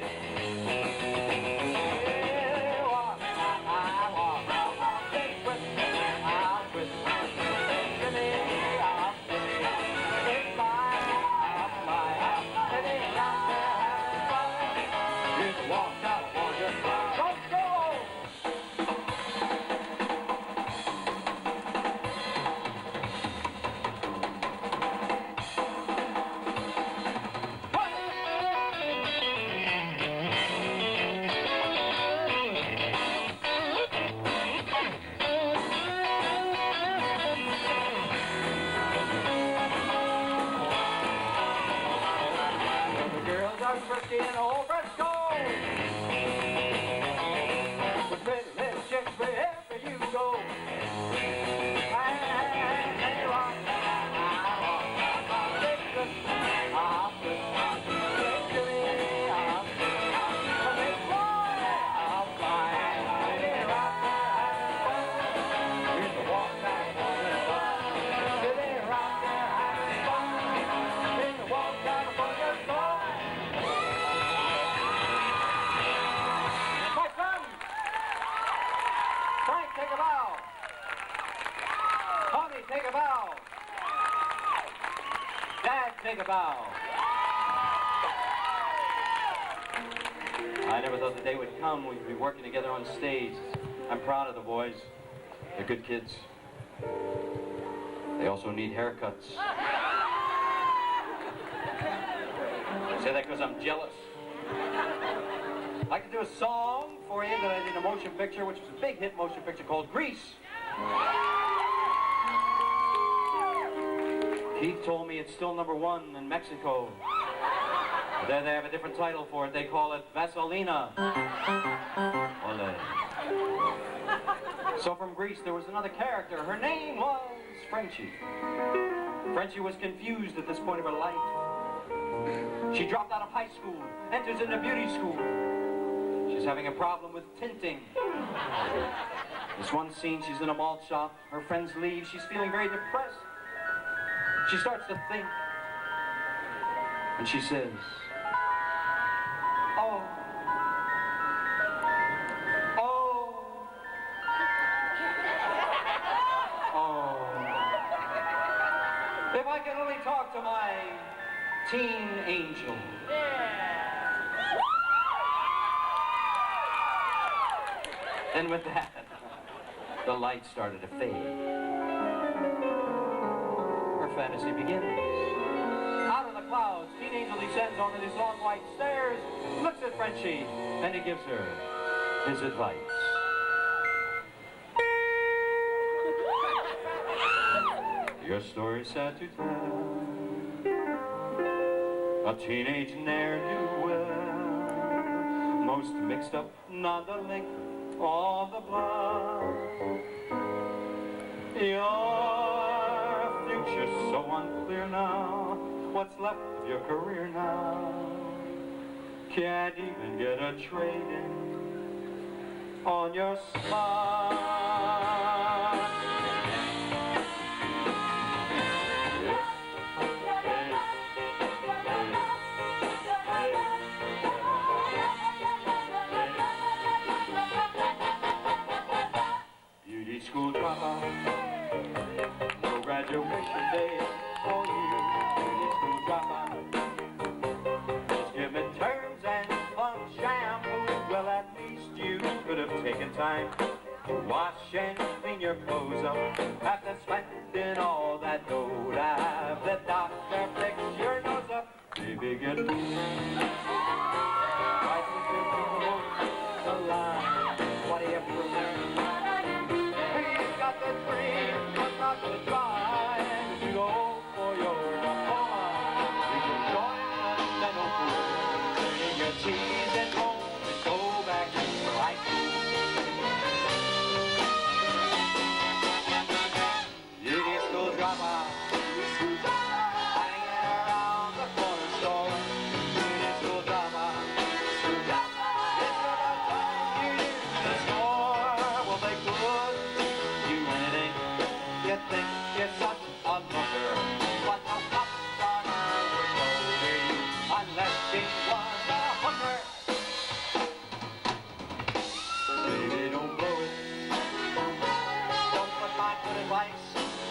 Take a bow. I never thought the day would come we'd be working together on stage. I'm proud of the boys. They're good kids. They also need haircuts. I say that because I'm jealous. I'd like to do a song for you that I did in a motion picture, which was a big hit motion picture called Grease. Keith told me it's still #1 in Mexico. There they have a different title for it. They call it Vaselina. Ole. So from Greece, there was another character. Her name was Frenchie. Frenchie was confused at this point of her life. She dropped out of high school, enters into beauty school. She's having a problem with tinting. This one scene, she's in a malt shop. Her friends leave. She's feeling very depressed. She starts to think. And she says, oh. If I could only talk to my teen angel. And with that, the light started to fade. Her fantasy begins. Out of the clouds, teen angel descends onto these long white stairs, looks at Frenchie, and he gives her his advice. Your story's sad to tell. A teenage ne'er-do-well, most mixed up, not the link or the blood. Your future's so unclear now. What's left of your career now? Can't even get a trade-in on your smile. School dropout, no graduation day for you. Beauty school dropout, just give me terms and fun shampoo. Well, at least you could have taken time to wash and clean your clothes up after spending all that dough to have the doctor fix your nose up. Baby, get right with your people the line. What do you prefer? The dream was not to try to go for your diploma. You can join the dental pool, clean your teeth and home, and go back to high school. Beauty school dropout, hanging around the corner store. Beauty school dropout, it's about time you use the store. Well, they could. You think you're such a looker, but the fuck's on earth would go to you unless she was a hooker. Baby, don't blow it. Don't put my good advice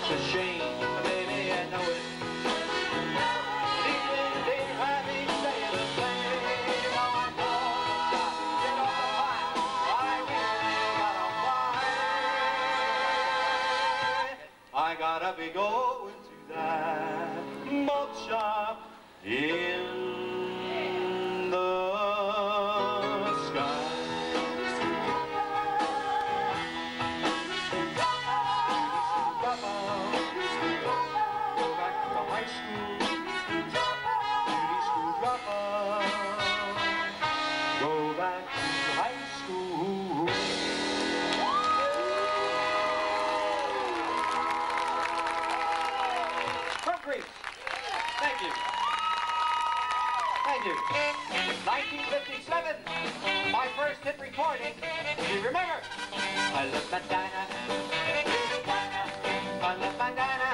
to shame, baby, I know it. Even if they having say the same, now I know get off the line. I really gotta fly. I gotta be going to that malt shop in the sky. Go back to high school. Beauty school dropout. Go back to high school. Thank you. Thank you. 1957, my first hit recording. Do you remember? I love Madonna. I love Madonna.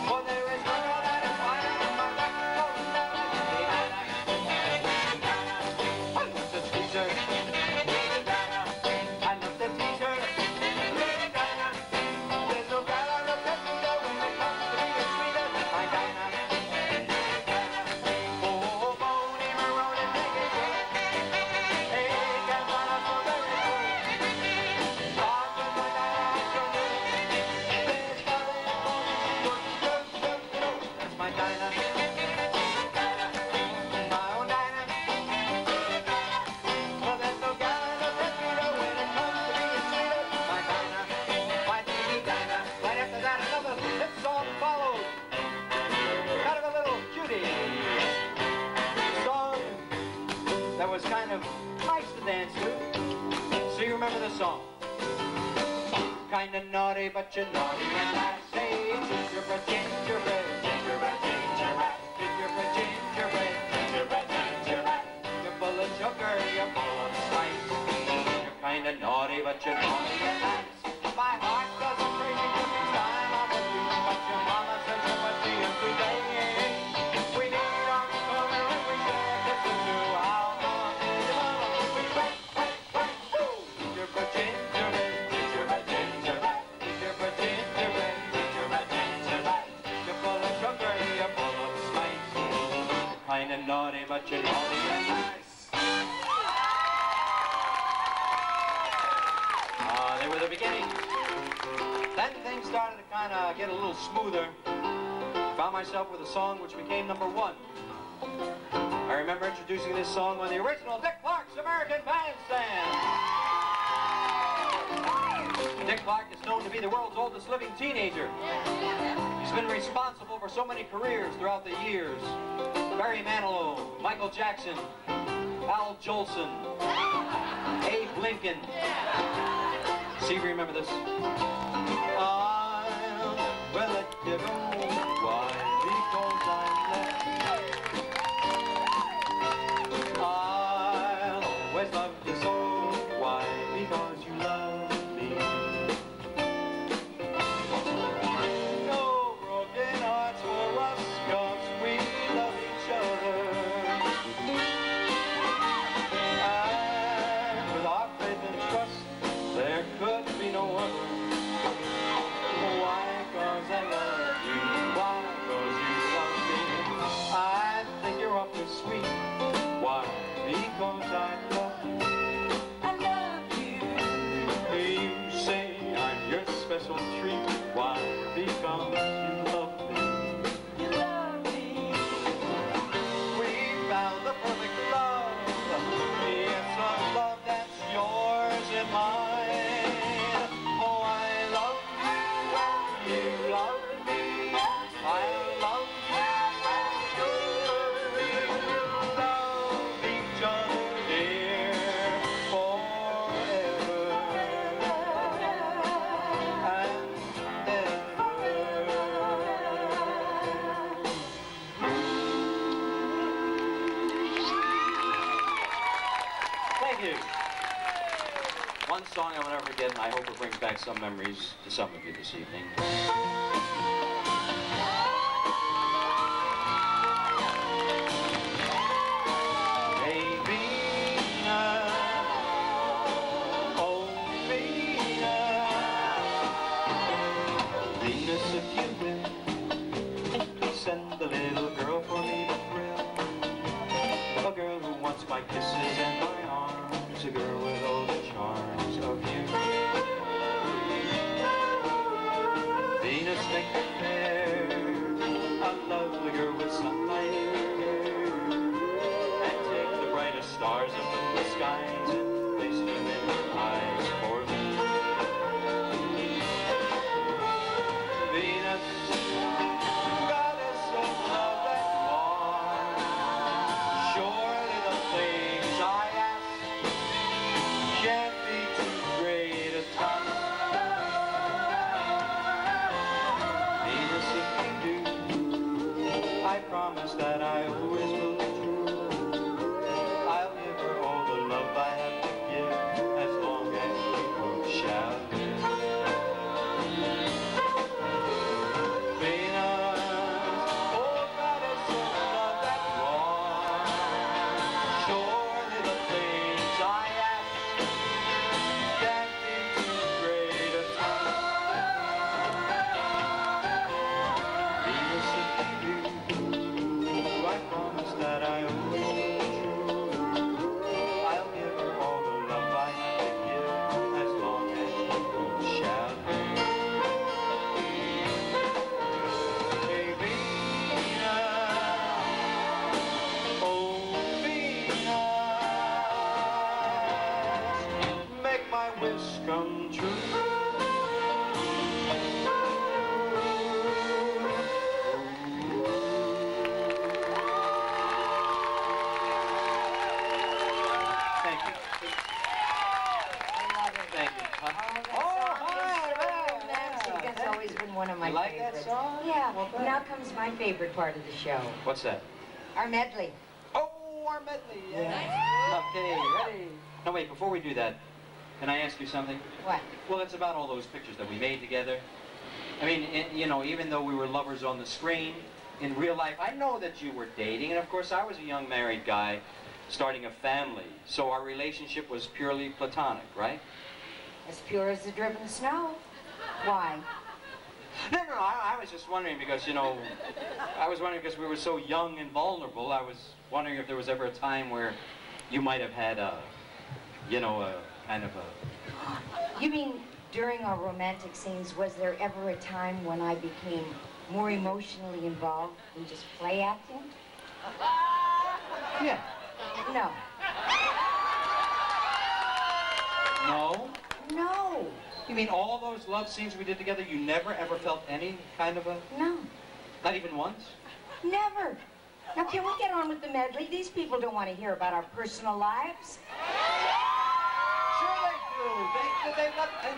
For there is no girl that is finer than Madonna. I love the teaser. I love the teaser. There's no girl I love better when it comes to being sweeter than Madonna. Hey, that was kind of nice to dance to. So you remember this song? Kinda naughty, but you're naughty, and I say gingerbread, gingerbread, gingerbread, gingerbread, gingerbread, gingerbread, gingerbread, gingerbread. You're full of sugar, you're full of spice. You're kinda naughty, but you're naughty and nice. My heart doesn't break because each time I'm with you, but your mama says you must be in today. We need our color and we share kisses too. How long is it gonna be? We wait, woo! Gingerbread, gingerbread, gingerbread, gingerbread, gingerbread, gingerbread, gingerbread, gingerbread. You're full of sugar, you're full of spice. You're kinda naughty, but you're naughty and nice. They were the beginning. Then things started to kind of get a little smoother. Found myself with a song which became #1. I remember introducing this song on the original Dick Clark's American Bandstand. Dick Clark is known to be the world's oldest living teenager. He's been responsible for so many careers throughout the years. Barry Manilow, Michael Jackson, Al Jolson, Abe Lincoln. See if you remember this. I will let you go. Why? Because I'm left. I'll always love you so. Why? Because you love me. No broken hearts for us, 'cause we love each other. And with our faith and trust, there could be no other. Why? 'Cause I love you. Why? 'Cause you love me. I think you're awfully sweet. Why? Because I love you. I love you. You say I'm your special treat. Why? Because you love me. You love me. We found the perfect love. It's a love that's yours and mine. Oh, I love you when you love me. I love you when you love me. Love each other, dear, forever and ever. Thank you. One song I will never forget, and I hope it brings back some memories to some of you this evening. Hey, Vina, oh, Vina, Venus, if you will, please send a little girl for me to thrill. A girl who wants my kisses and my arms, a girl with all the charms of you. Venus, my You like favorite. that song? Yeah. Well, good. Now comes my favorite part of the show. What's that? Our medley. Oh, our medley. Yeah. Okay, ready. No, wait, before we do that, can I ask you something? What? Well, it's about all those pictures that we made together. I mean, you know, even though we were lovers on the screen, in real life, I know that you were dating, and of course I was a young married guy starting a family, so our relationship was purely platonic, right? As pure as the driven snow. Why? No, I was just wondering because, you know, because we were so young and vulnerable, I was wondering if there was ever a time where you might have had a, you know, a kind of a... You mean during our romantic scenes, was there ever a time when I became more emotionally involved than just play acting? Yeah. No. No? No. You mean all those love scenes we did together, you never ever felt any kind of a... No. Not even once? Never. Now, can we get on with the medley? These people don't want to hear about our personal lives. Sure they do.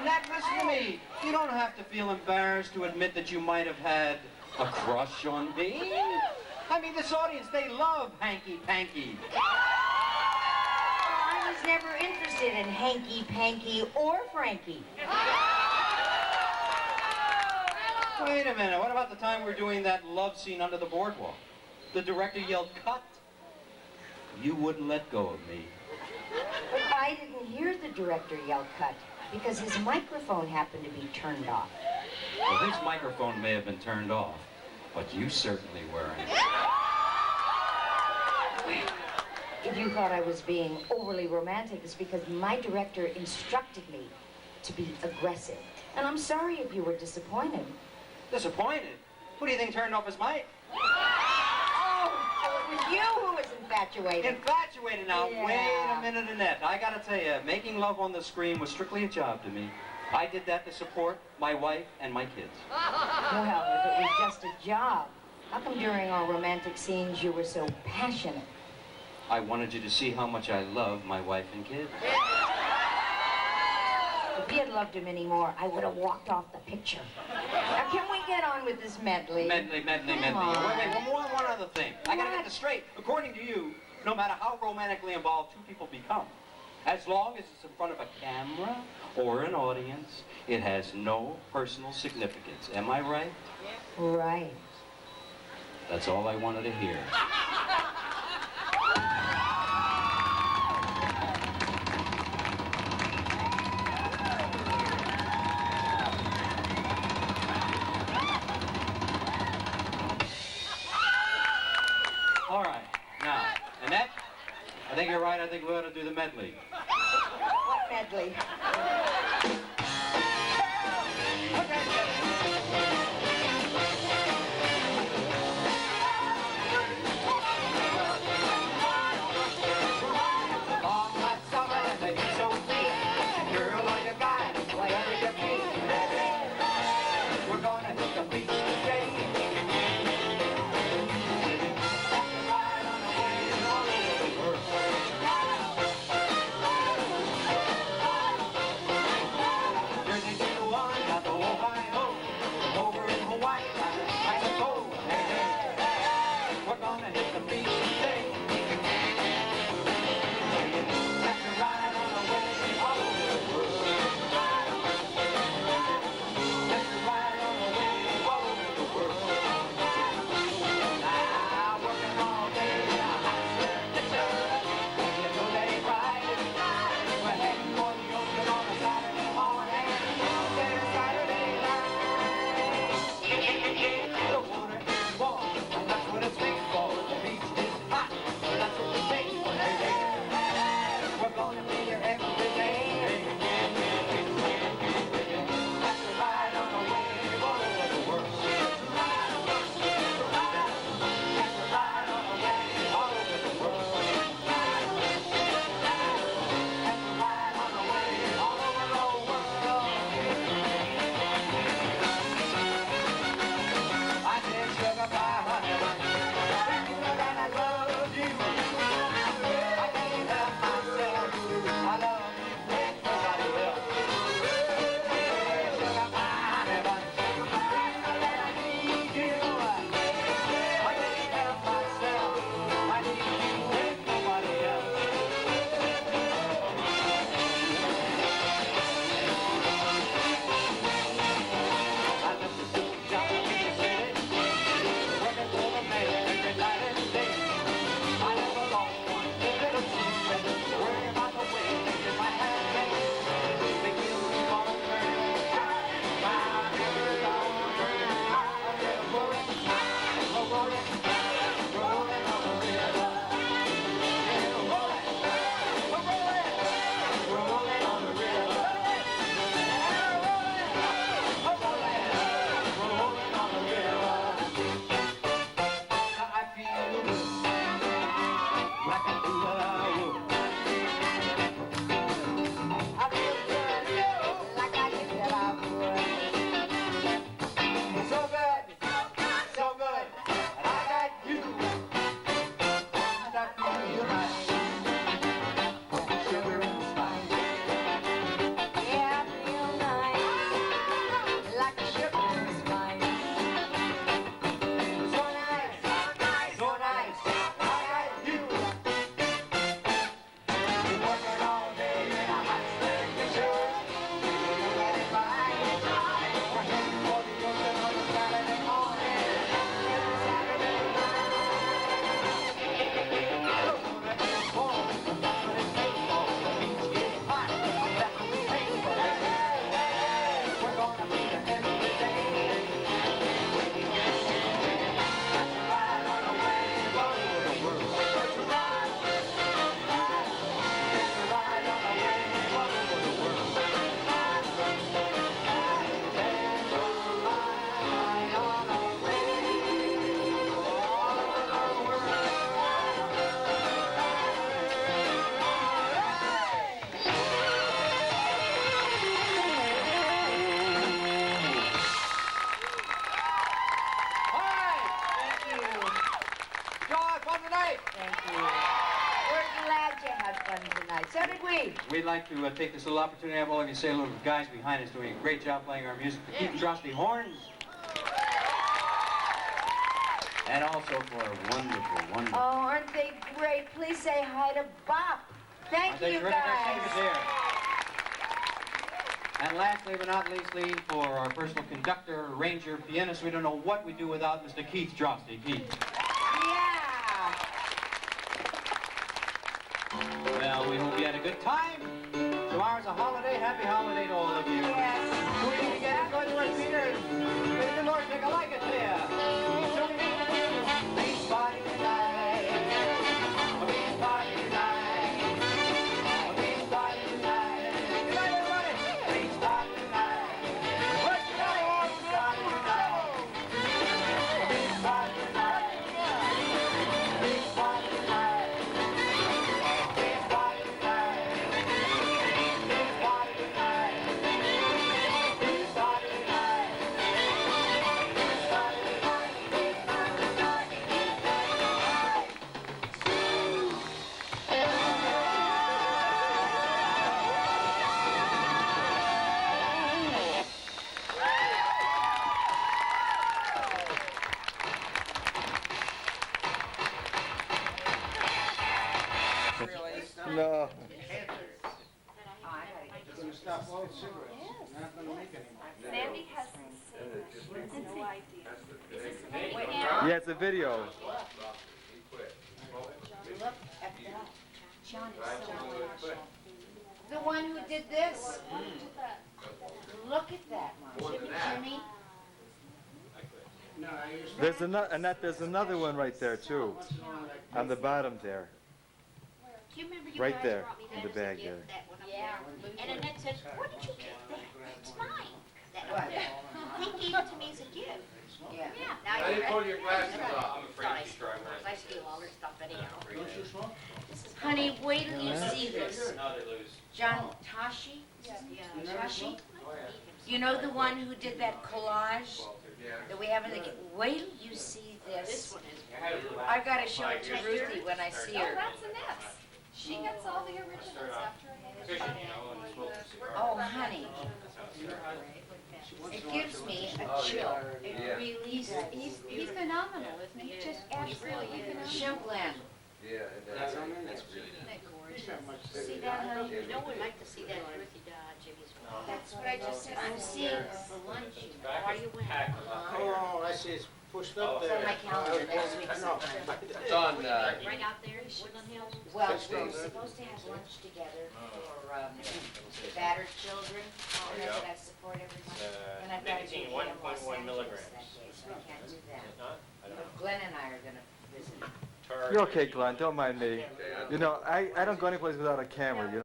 Annette, listen to me. You don't have to feel embarrassed to admit that you might have had a crush on me. I mean, this audience, they love hanky-panky. I was never interested in hanky-panky or Frankie. Wait a minute. What about the time we were doing that love scene under the boardwalk? The director yelled, "Cut." You wouldn't let go of me. But I didn't hear the director yell cut because his microphone happened to be turned off. Well, his microphone may have been turned off, but you certainly weren't. If you thought I was being overly romantic, it's because my director instructed me to be aggressive. And I'm sorry if you were disappointed. Disappointed? Who do you think turned off his mic? Oh, so it was you who was infatuated. Infatuated now. Yeah. Wait a minute, Annette. I gotta tell you, making love on the screen was strictly a job to me. I did that to support my wife and my kids. Well, if it was just a job, how come during our romantic scenes you were so passionate? I wanted you to see how much I love my wife and kids. If he had loved him anymore, I would have walked off the picture. Now, can we get on with this medley? Medley. Come on. Wait, one other thing. I gotta get this straight. According to you, no matter how romantically involved two people become, as long as it's in front of a camera or an audience, it has no personal significance. Am I right? Right. That's all I wanted to hear. All right. Now, Annette, I think you're right. I think we ought to do the medley. What medley? Over So did we. We'd like to take this little opportunity to have all of you say hello to the guys behind us doing a great job playing our music. To keep trusty horns. And also for a wonderful, wonderful. Oh, aren't they great? Please say hi to Bop. Thank you, guys. And lastly but not leastly, for our personal conductor, arranger, pianist, we don't know what we'd do without Mr. Keith Drosty. Keith. Yeah. Well, we hope you had a good time. Tomorrow's a holiday. Happy holiday to all of you. Yes. We need to get good repeaters. May the Lord take a like it here. Please party tonight. Please party tonight. Please party tonight. Good night, everybody. Please party tonight. Let's go. Please party tonight. Please party tonight. Please party tonight. Please party tonight. Please party tonight. Please party tonight. No. Sandy has no idea. Is this Sandy now? Yeah, it's a video. Look at that. John is so wonderful. The one who did this. Look at that one. Jimmy. There's another, Annette, there's another one right there too. On the bottom there. Do you remember you Right guys there, brought me in that the as a bag gift, there. that one up there? And Annette said, where did you get that? It's mine. That What? He gave it to me as a gift. Yeah. Yeah. Now I you didn't pull your glasses off. I'm afraid to try one. I steal all her stuff anyhow. Honey, wait till you see this. No, they lose. John Tashi? Tashi? You know the one who did that collage that we have in the... Wait till you see this. I've got to show it to Ruthie when I see Oh, her. that's Annette's. She gets all the originals after I get it. Oh, honey. It gives me a chill. It really... He's phenomenal, isn't he? Just absolutely phenomenal. Show Glenn. Yeah, that's really nice. See that, honey? You know, we'd like to see that Ruthie Jimmy's one. That's what I just said. I'm seeing for lunch, you know. Are you winning? Oh, I see, it's pushed up It's there. on my calendar next week. It's on, Right out there in Woodland Hills? Well, we're supposed to have lunch together for the battered children, and that's what I support every month. And I've got to be in Los Angeles that day, so I can't do that. But Glenn and I are gonna visit. You're okay, Glenn. Don't mind me. You know, I don't go anyplace without a camera. You know?